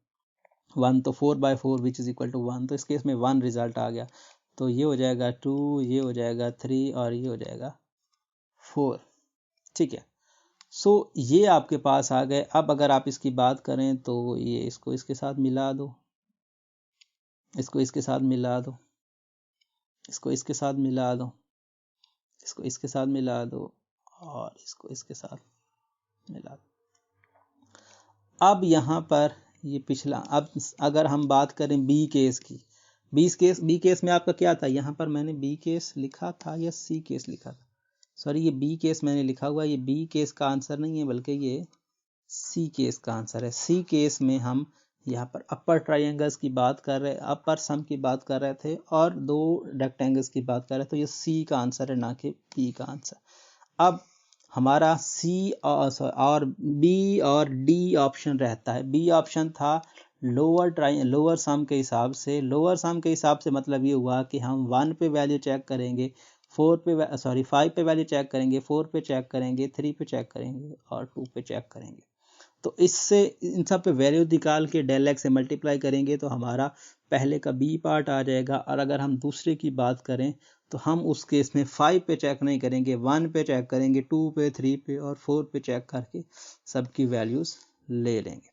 1, तो 4/4 विच इज इक्वल टू 1, तो इस केस में 1 रिजल्ट आ गया, तो ये हो जाएगा 2, ये हो जाएगा 3 और ये हो जाएगा 4। ठीक है, सो ये आपके पास आ गए। अब अगर आप इसकी बात करें तो ये इसको इसके साथ मिला दो, इसको इसके साथ मिला दो, इसको इसके साथ मिला दो, इसको इसके साथ मिला दो, और इसको इसके साथ मिला दो। अब यहाँ पर ये पिछला, अब अगर हम बात करें बी केस की, बी केस में आपका क्या था, यहाँ पर मैंने बी केस लिखा था या सी केस लिखा था, सॉरी ये बी केस मैंने लिखा हुआ है, ये बी केस का आंसर नहीं है बल्कि ये सी केस का आंसर है। सी केस में हम यहाँ पर अपर ट्राइंगल्स की बात कर रहे, अपर सम की बात कर रहे थे और 2 रेक्टेंगल्स की बात कर रहे थे, तो ये सी का आंसर है, ना कि बी का आंसर। अब हमारा सी और बी और डी ऑप्शन रहता है। बी ऑप्शन था लोअर सम के हिसाब से, लोअर सम के हिसाब से मतलब ये हुआ कि हम 1 पे वैल्यू चेक करेंगे, 5 पे वैल्यू चेक करेंगे, 4 पे चेक करेंगे, 3 पे चेक करेंगे और 2 पे चेक करेंगे। तो इससे इन सब पे वैल्यू निकाल के डेल एक्स से मल्टीप्लाई करेंगे तो हमारा पहले का बी पार्ट आ जाएगा। और अगर हम दूसरे की बात करें तो हम उस केस में 5 पे चेक नहीं करेंगे, 1 पे चेक करेंगे, 2 पे, 3 पे और 4 पे चेक करके सबकी वैल्यूज ले लेंगे।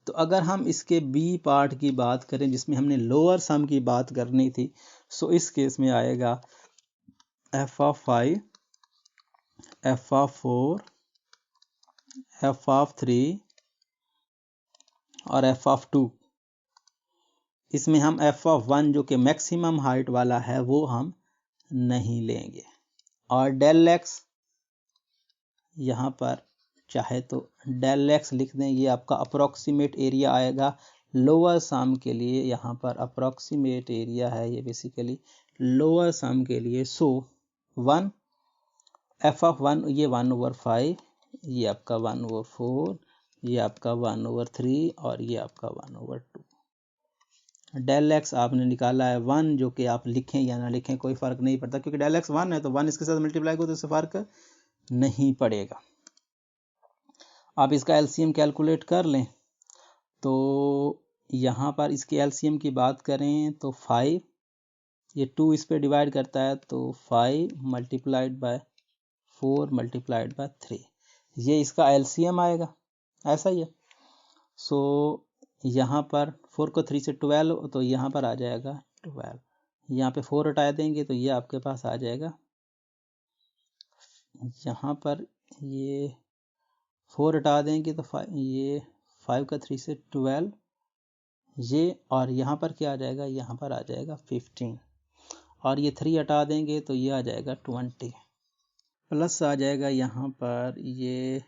तो अगर हम इसके बी पार्ट की बात करें जिसमें हमने लोअर सम की बात करनी थी, सो इस केस में आएगा f(5), f(4), f(3) और f(2). इसमें हम f(1) जो कि मैक्सिमम हाइट वाला है वो हम नहीं लेंगे, और डेल एक्स यहाँ पर चाहे तो डेल एक्स लिख दें, ये आपका अप्रोक्सीमेट एरिया आएगा लोअर सम के लिए यहाँ पर अप्रॉक्सीमेट एरिया है ये बेसिकली लोअर सम के लिए। सो 1 एफ ऑफ 1 ये 1/5, ये आपका 1/4, ये आपका 1/3 और ये आपका 1/2। डेल एक्स आपने निकाला है 1, जो कि आप लिखें या ना लिखें कोई फर्क नहीं पड़ता, क्योंकि डेल एक्स 1 है तो 1 इसके साथ मल्टीप्लाई को तो इससे फर्क नहीं पड़ेगा। आप इसका एलसीएम कैलकुलेट कर लें तो यहाँ पर इसके एलसीएम की बात करें तो 5, ये 2 इस पे डिवाइड करता है तो 5 मल्टीप्लाइड बाय 4 मल्टीप्लाइड बाय 3, ये इसका एलसीएम आएगा, ऐसा ही है। सो यहाँ पर 4 को 3 से 12, तो यहाँ पर आ जाएगा 12, यहाँ पे 4 हटा देंगे तो ये आपके पास आ जाएगा, यहाँ पर ये 4 हटा देंगे तो 5, ये 5 का 3 से 12 ये, और यहाँ पर क्या आ जाएगा, यहाँ पर आ जाएगा 15, और ये 3 हटा देंगे तो ये आ जाएगा 20, प्लस आ जाएगा यहाँ पर ये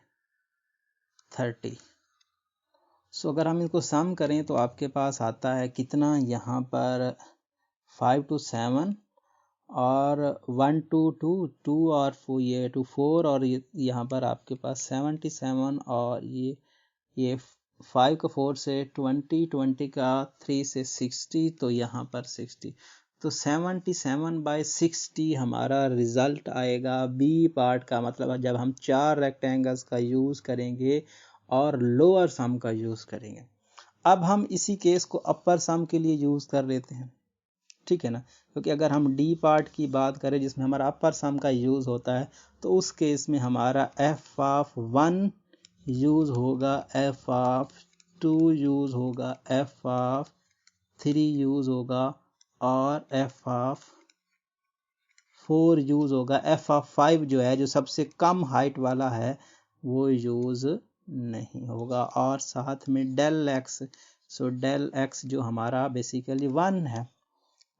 30। सो अगर हम इसको सम करें तो आपके पास आता है कितना, यहाँ पर 5 to 7 और 1 to 2 2 और 4 ये to 4, और ये यहाँ पर आपके पास 77, और ये 5 का 4 से 20, 20 का 3 से 60, तो यहाँ पर 60, तो 77/60 हमारा रिजल्ट आएगा बी पार्ट का। मतलब जब हम 4 रेक्टेंगल्स का यूज़ करेंगे और लोअर सम का यूज़ करेंगे। अब हम इसी केस को अपर सम के लिए यूज़ कर लेते हैं, ठीक है ना, क्योंकि अगर हम डी पार्ट की बात करें जिसमें हमारा अपर सम का यूज़ होता है तो उस केस में हमारा एफ ऑफ 1 यूज़ होगा, एफ ऑफ 2 यूज़ होगा, एफ ऑफ 3 यूज़ होगा और एफ ऑफ 4 यूज़ होगा। एफ ऑफ 5 जो है, जो सबसे कम हाइट वाला है, वो यूज़ नहीं होगा। और साथ में del x, so del x जो हमारा बेसिकली 1 है,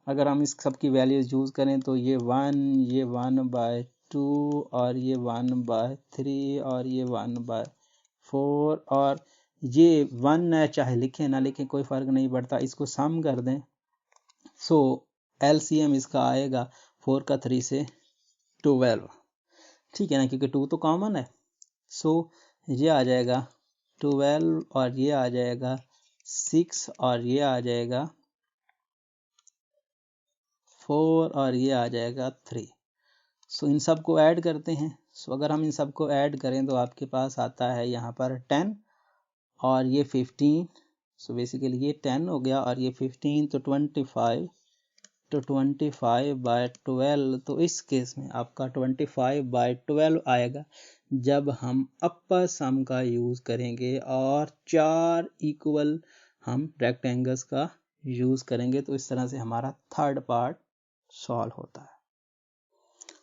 अगर हम इस सब की वैल्यूज यूज़ करें तो ये 1, ये 1/2 और ये 1/3 और ये 1/4, और ये 1 है, चाहे लिखें ना लिखें कोई फ़र्क नहीं पड़ता, इसको सम कर दें। सो एलसीएम इसका आएगा 4 का 3 से 12, ठीक है ना, क्योंकि 2 तो कॉमन है। सो ये आ जाएगा 12 और ये आ जाएगा 6 और ये आ जाएगा 4 और ये आ जाएगा 3। सो इन सब को ऐड करते हैं। सो अगर हम इन सब को ऐड करें तो आपके पास आता है यहाँ पर 10 और ये 15। सो बेसिकली ये 10 हो गया और ये 15, तो 25, तो 25/12, तो इस केस में आपका 25/12 आएगा जब हम अपर सम का यूज़ करेंगे और 4 इक्वल हम रेक्टेंगल्स का यूज़ करेंगे। तो इस तरह से हमारा थर्ड पार्ट सॉल्व होता है।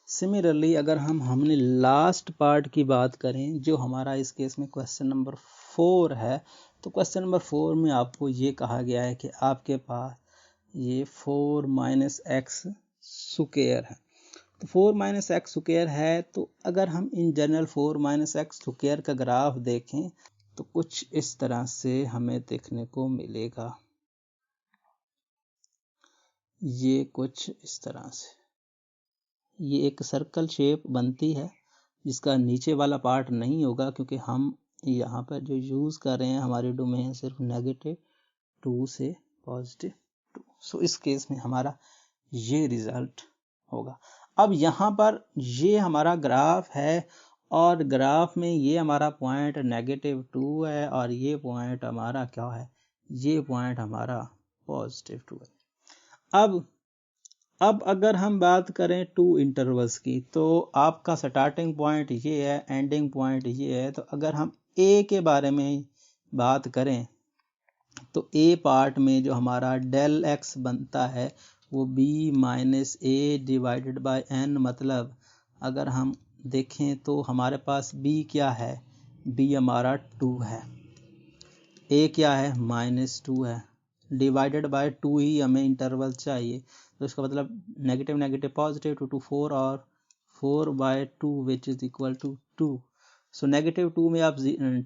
सिमिलरली अगर हमने लास्ट पार्ट की बात करें जो हमारा इस केस में क्वेश्चन नंबर 4 है, तो क्वेश्चन नंबर 4 में आपको ये कहा गया है कि आपके पास ये 4 - x स्क्वायर है। तो 4 - x स्क्वायर है, तो अगर हम इन जनरल 4 - x स्क्वायर का ग्राफ देखें तो कुछ इस तरह से हमें देखने को मिलेगा। ये कुछ इस तरह से, ये एक सर्कल शेप बनती है जिसका नीचे वाला पार्ट नहीं होगा, क्योंकि हम यहाँ पर जो यूज़ कर रहे हैं हमारी डोमेन सिर्फ -2 से +2। सो इस केस में हमारा ये रिजल्ट होगा। अब यहाँ पर ये हमारा ग्राफ है और ग्राफ में ये हमारा पॉइंट -2 है और ये पॉइंट हमारा क्या है, ये पॉइंट हमारा +2 है। अब अगर हम बात करें 2 इंटरवल्स की, तो आपका स्टार्टिंग पॉइंट ये है, एंडिंग पॉइंट ये है। तो अगर हम ए के बारे में बात करें तो ए पार्ट में जो हमारा डेल एक्स बनता है वो b - a/n, मतलब अगर हम देखें तो हमारे पास b क्या है, b हमारा 2 है, a क्या है -2 है, डिवाइडेड बाय 2 ही हमें इंटरवल चाहिए। तो इसका मतलब नेगेटिव नेगेटिव पॉजिटिव 2 to 4 और 4/2 विच इज इक्वल टू 2। सो -2 में आप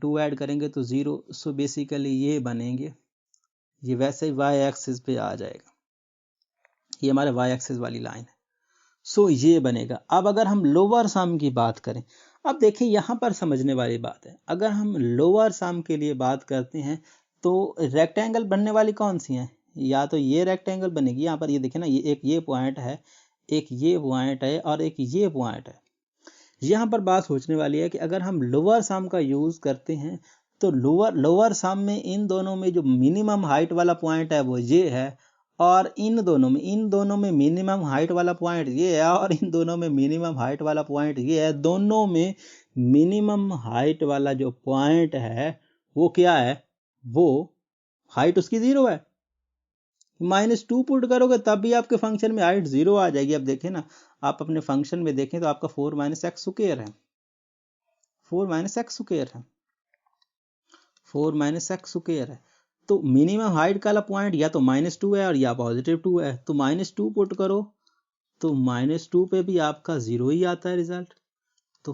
2 ऐड करेंगे तो 0। सो बेसिकली ये बनेंगे, ये वैसे ही वाई एक्सिस पे आ जाएगा, ये हमारे वाई एक्सिस वाली लाइन है। सो ये बनेगा। अब अगर हम लोअर सम की बात करें, अब देखिए यहाँ पर समझने वाली बात है, अगर हम लोअर सम के लिए बात करते हैं तो रेक्टेंगल बनने वाली कौन सी हैं, या तो ये रेक्टेंगल बनेगी, यहाँ पर ये देखिए ना, ये एक ये पॉइंट है, एक ये पॉइंट है और एक ये पॉइंट है। यहाँ पर बात सोचने वाली है कि अगर हम लोअर सम का यूज करते हैं तो लोअर सम में इन दोनों में जो मिनिमम हाइट वाला पॉइंट है वो ये है, और इन दोनों में मिनिमम हाइट वाला पॉइंट ये है, और इन दोनों में मिनिमम हाइट वाला पॉइंट ये है। दोनों में मिनिमम हाइट वाला जो पॉइंट है वो क्या है, वो हाइट उसकी 0 है। -2 पुट करोगे तब भी आपके फंक्शन में हाइट 0 आ जाएगी। अब देखें ना, आप अपने फंक्शन में देखें तो आपका 4 - x स्क्वायर है, 4 - x स्क्वायर है, 4 - x स्क्वायर है। तो मिनिमम हाइट का पॉइंट या तो -2 है और या +2 है, तो -2 पुट करो तो -2 पे भी आपका 0 ही आता है रिजल्ट। तो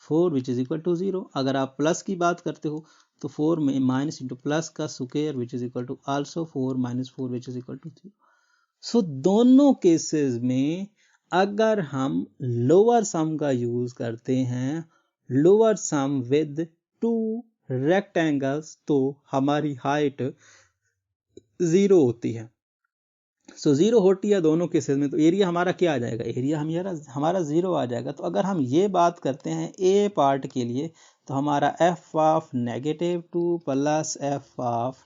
4 विच इज इक्वल टू 0। अगर आप प्लस की बात करते हो तो 4 में माइनस इंटू प्लस का square which is equal to also 4 - 4 which is equal to 0। So दोनों केसेस में अगर हम लोअर सम का यूज करते हैं, लोअर सम विद 2 रेक्टेंगल्स, तो हमारी हाइट 0 होती है। सो 0 होती है दोनों केसेस में, तो एरिया हमारा क्या आ जाएगा, एरिया हमारा 0 आ जाएगा। तो अगर हम ये बात करते हैं ए पार्ट के लिए, तो हमारा f of -2 plus f of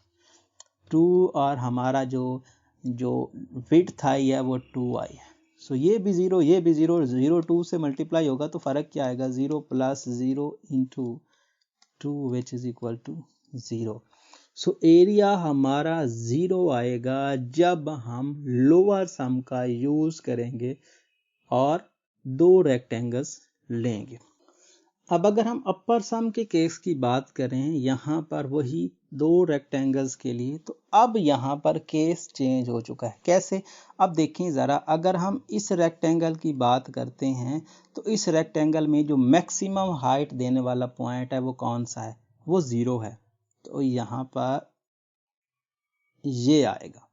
2 और हमारा जो विड्थ आई है वो 2i है। सो ये भी 0, ये भी 0, 0 2 से मल्टीप्लाई होगा तो फर्क क्या आएगा, 0 + 0 into 2 which is equal to 0। So area हमारा 0 आएगा जब हम लोअर सम का यूज करेंगे और 2 रेक्टेंगल्स लेंगे। अब अगर हम अपर सम के केस की बात करें, यहाँ पर वही 2 रेक्टेंगल्स के लिए, तो अब यहाँ पर केस चेंज हो चुका है। कैसे, अब देखें ज़रा, अगर हम इस रेक्टेंगल की बात करते हैं तो इस रेक्टेंगल में जो मैक्सिमम हाइट देने वाला पॉइंट है वो कौन सा है, वो 0 है। तो यहाँ पर ये आएगा।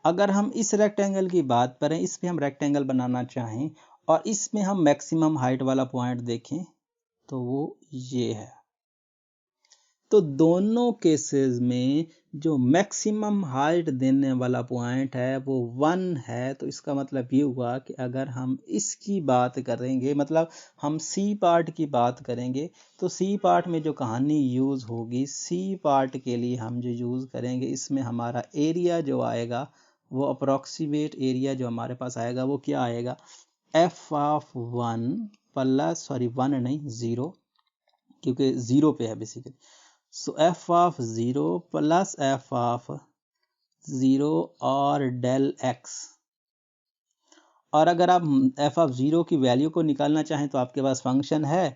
अगर हम इस रेक्टेंगल की बात करें, इस पे हम रेक्टेंगल बनाना चाहें और इसमें हम मैक्सिमम हाइट वाला पॉइंट देखें तो वो ये है। तो दोनों केसेस में जो मैक्सिमम हाइट देने वाला पॉइंट है वो 1 है। तो इसका मतलब ये हुआ कि अगर हम इसकी बात करेंगे, मतलब हम सी पार्ट की बात करेंगे, तो सी पार्ट में जो कहानी यूज़ होगी, सी पार्ट के लिए हम जो यूज़ करेंगे, इसमें हमारा एरिया जो आएगा वो अप्रॉक्सीमेट एरिया जो हमारे पास आएगा वो क्या आएगा, f ऑफ 1 प्लस 1 नहीं 0, क्योंकि 0 पे है basically. So f of 0 plus f of 0 और डेल x। और अगर आप f ऑफ 0 की वैल्यू को निकालना चाहें तो आपके पास फंक्शन है,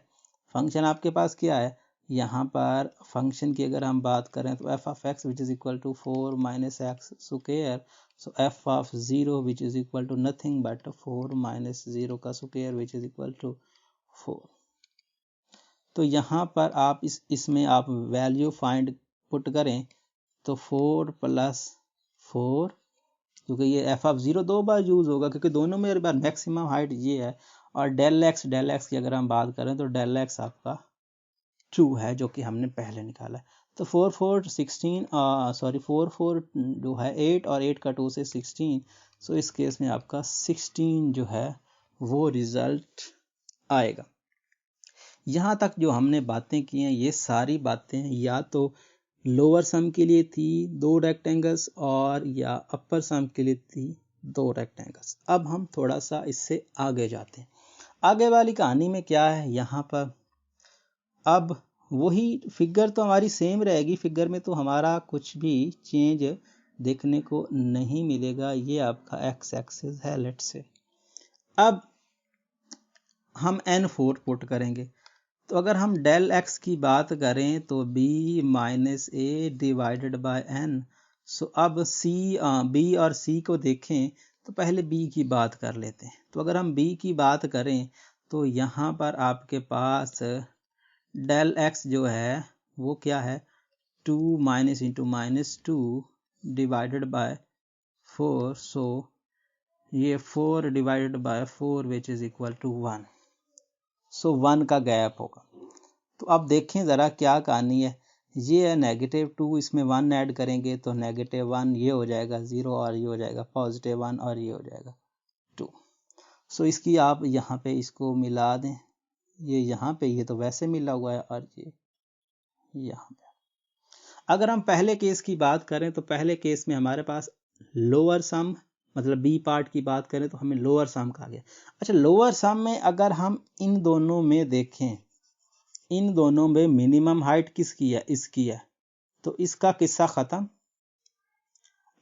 फंक्शन आपके पास क्या है, यहाँ पर फंक्शन की अगर हम बात करें तो f of x which is equal to 4 - x square. So f of 0 which is equal to nothing but 4 - 0 का square which is equal to 4। तो यहाँ पर आप इसमें आप वैल्यू फाइंड पुट करें तो 4 + 4, क्योंकि ये f ऑफ 0 2 बार यूज होगा क्योंकि दोनों में एक बार मैक्सिमम हाइट ये है, और डेल x की अगर हम बात करें तो डेल x आपका 2 है जो कि हमने पहले निकाला है। तो 4 4 जो है 8 और 8 का 2 से 16। सो इस केस में आपका 16 जो है वो रिजल्ट आएगा। यहाँ तक जो हमने बातें की हैं ये सारी बातें या तो लोअर सम के लिए थी 2 रेक्टेंगल्स और या अपर सम के लिए थी 2 रेक्टेंगल्स। अब हम थोड़ा सा इससे आगे जाते हैं। आगे वाली कहानी में क्या है, यहाँ पर अब वही फिगर तो हमारी सेम रहेगी, फिगर में तो हमारा कुछ भी चेंज देखने को नहीं मिलेगा। ये आपका एक्स एक्सिस है लेट्स से। अब हम n4 पुट करेंगे, तो अगर हम डेल x की बात करें तो b - a divided by n। सो अब b और c को देखें तो पहले b की बात कर लेते हैं। तो अगर हम b की बात करें तो यहाँ पर आपके पास डेल x जो है वो क्या है, 2 minus into -2 divided by 4, so ये 4 divided by 4 which is equal to 1, so 1 का गैप होगा। तो अब देखें ज़रा क्या कहानी है, ये है -2, इसमें 1 ऐड करेंगे तो -1 ये हो जाएगा 0 और ये हो जाएगा +1 और ये हो जाएगा 2। सो इसकी आप यहाँ पे इसको मिला दें, ये यहाँ पे, ये तो वैसे मिला हुआ है और ये यहाँ पे। अगर हम पहले केस की बात करें तो पहले केस में हमारे पास लोअर सम, मतलब बी पार्ट की बात करें तो हमें लोअर सम कहा गया। अच्छा, लोअर सम में अगर हम इन दोनों में देखें, इन दोनों में मिनिमम हाइट किसकी है, इसकी है, तो इसका किस्सा खत्म।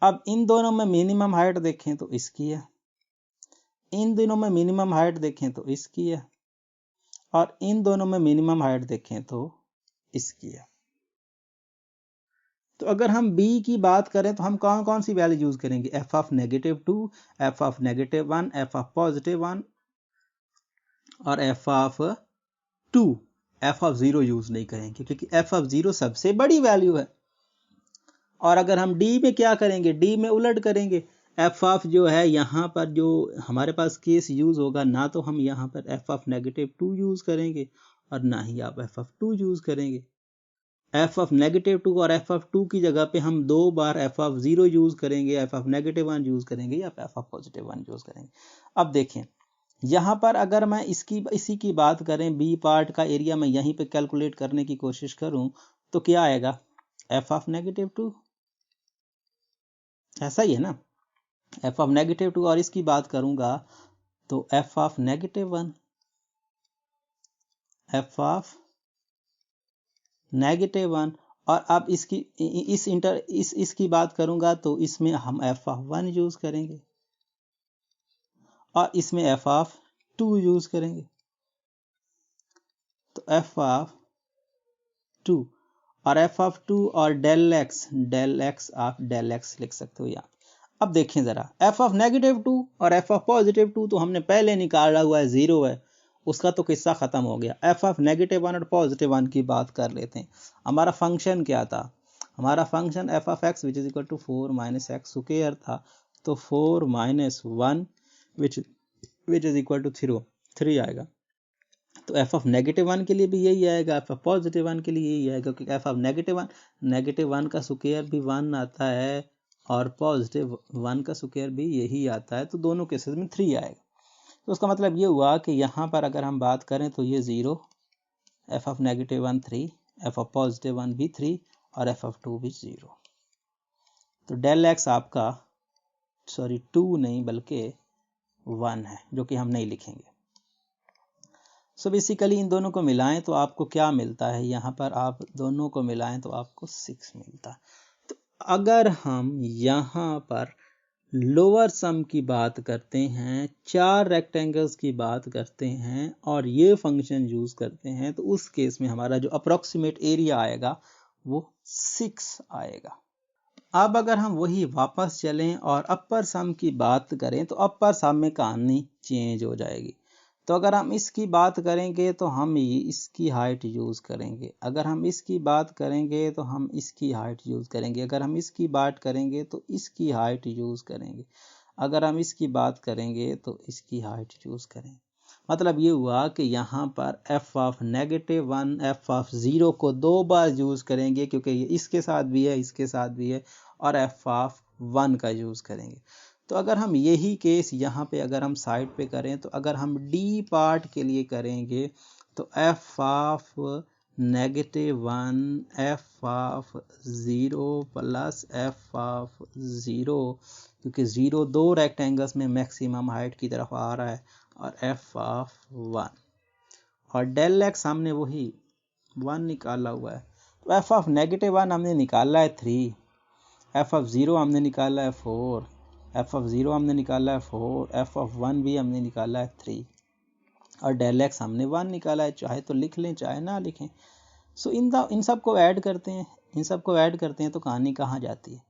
अब इन दोनों में मिनिमम हाइट देखें तो इसकी है, इन दोनों में मिनिमम हाइट देखें तो इसकी है, और इन दोनों में मिनिमम हाइट देखें तो इसकी है। तो अगर हम b की बात करें तो हम कौन कौन सी वैल्यू यूज करेंगे, f of -2, f of -1, f of +1 और f of 2। f of 0 use नहीं करेंगे क्योंकि f ऑफ 0 सबसे बड़ी वैल्यू है। और अगर हम d में क्या करेंगे, d में उलट करेंगे, f ऑफ जो है यहाँ पर जो हमारे पास केस यूज होगा, ना तो हम यहाँ पर f ऑफ -2 यूज करेंगे और ना ही आप f ऑफ 2 यूज करेंगे। f ऑफ -2 और f ऑफ 2 की जगह पे हम 2 बार f ऑफ 0 यूज करेंगे, f ऑफ -1 यूज करेंगे या f ऑफ +1 यूज करेंगे। अब देखें यहाँ पर अगर मैं इसी की बात करें, बी पार्ट का एरिया मैं यहीं पे कैलकुलेट करने की कोशिश करूं तो क्या आएगा, f ऑफ -2, ऐसा ही है ना, f ऑफ -2, और इसकी बात करूंगा तो f ऑफ -1, f ऑफ -1, और अब इसकी बात करूंगा तो इसमें हम f ऑफ 1 यूज करेंगे और इसमें f ऑफ 2 यूज करेंगे। तो f ऑफ 2 और f ऑफ 2 और डेल x आप डेल x लिख सकते हो यहाँ। अब देखें जरा, f ऑफ -2 और f ऑफ +2 तो हमने पहले निकाला हुआ है, 0 है, उसका तो किस्सा खत्म हो गया। f ऑफ -1 और +1 की बात कर लेते हैं। हमारा फंक्शन क्या था, हमारा function f of x which is equal to 4 minus x square था, तो 4 minus 1 which is equal to 3 आएगा। तो f ऑफ -1 के लिए भी यही आएगा, f ऑफ +1 के लिए यही आएगा, क्योंकि f ऑफ -1 का स्क्वायर भी 1 आता है और +1 का स्क्वायर भी यही आता है, तो दोनों केसेस में 3 आएगा। तो उसका मतलब ये हुआ कि यहाँ पर अगर हम बात करें तो ये 0, f ऑफ -1 3, f ऑफ +1 भी 3 और f ऑफ 2 भी 0। तो डेल x आपका 2 नहीं बल्कि 1 है, जो कि हम नहीं लिखेंगे। सो बेसिकली इन दोनों को मिलाएं तो आपको क्या मिलता है, यहाँ पर आप दोनों को मिलाएं तो आपको 6 मिलता है। तो अगर हम यहाँ पर लोअर सम की बात करते हैं, 4 रेक्टेंगल्स की बात करते हैं और ये फंक्शन यूज करते हैं, तो उस केस में हमारा जो अप्रोक्सीमेट एरिया आएगा वो 6 आएगा। अब अगर हम वही वापस चलें और अपर सम की बात करें तो अपर सम में कहानी चेंज हो जाएगी। तो अगर हम इसकी बात करेंगे तो हम इसकी हाइट यूज़ करेंगे, अगर हम इसकी बात करेंगे तो हम इसकी हाइट यूज़ करेंगे, अगर हम इसकी बात करेंगे तो इसकी हाइट यूज़ करेंगे, अगर हम इसकी बात करेंगे तो इसकी हाइट यूज़ करेंगे। मतलब ये हुआ कि यहाँ पर f ऑफ -1 f ऑफ 0 को 2 बार यूज़ करेंगे, क्योंकि ये इसके साथ भी है, इसके साथ भी है, और f ऑफ 1 का यूज़ करेंगे। तो अगर हम यही केस यहाँ पे अगर हम साइड पे करें, तो अगर हम d पार्ट के लिए करेंगे तो f of -1 f of 0 plus f of 0, क्योंकि 0 दो रेक्टेंगल्स में मैक्सिमम हाइट की तरफ आ रहा है, और f ऑफ 1 और डेल x हमने वही 1 निकाला हुआ है। तो f ऑफ -1 हमने निकाला है 3, f ऑफ 0 हमने निकाला है 4, f ऑफ 0 हमने निकाला है 4, f ऑफ 1 भी हमने निकाला है 3 और डेल x हमने 1 निकाला है, चाहे तो लिख लें चाहे ना लिखें। सो इन सब को ऐड करते हैं, इन सब को ऐड करते हैं तो कहानी कहाँ जाती है,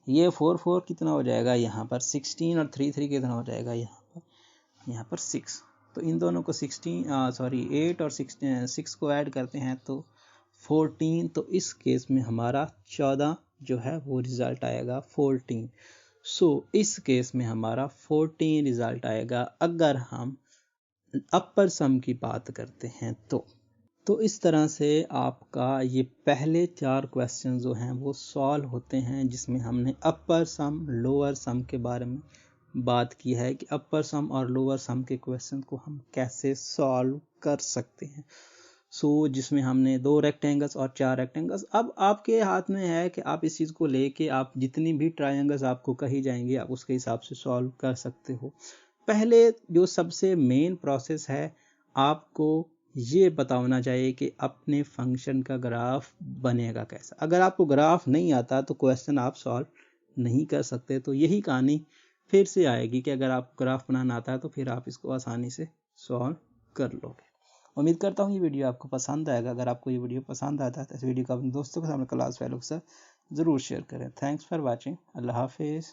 ये 4 कितना हो जाएगा यहाँ पर 16 और 3 कितना हो जाएगा यहाँ पर 6। तो इन दोनों को 8 और 6 को ऐड करते हैं तो 14, तो इस केस में हमारा 14 जो है वो रिजल्ट आएगा 14। सो इस केस में हमारा 14 रिजल्ट आएगा अगर हम अपर सम की बात करते हैं तो इस तरह से आपका ये पहले 4 क्वेश्चन जो हैं वो सॉल्व होते हैं, जिसमें हमने अपर सम लोअर सम के बारे में बात की है कि अपर सम और लोअर सम के क्वेश्चन को हम कैसे सॉल्व कर सकते हैं। सो जिसमें हमने 2 रेक्टेंगल्स और 4 रेक्टेंगल्स। अब आपके हाथ में है कि आप इस चीज़ को लेके आप जितनी भी ट्रायंगल्स आपको कही जाएंगी आप उसके हिसाब से सॉल्व कर सकते हो। पहले जो सबसे मेन प्रोसेस है, आपको ये बताना चाहिए कि अपने फंक्शन का ग्राफ बनेगा कैसा। अगर आपको ग्राफ नहीं आता तो क्वेश्चन आप सॉल्व नहीं कर सकते। तो यही कहानी फिर से आएगी कि अगर आपको ग्राफ बनाना आता है तो फिर आप इसको आसानी से सॉल्व कर लोगे। उम्मीद करता हूँ ये वीडियो आपको पसंद आएगा। अगर आपको ये वीडियो पसंद आता है तो इस वीडियो को अपने दोस्तों के सामने क्लास वालों के साथ ज़रूर शेयर करें। Thanks for watching. अल्लाह हाफिज़।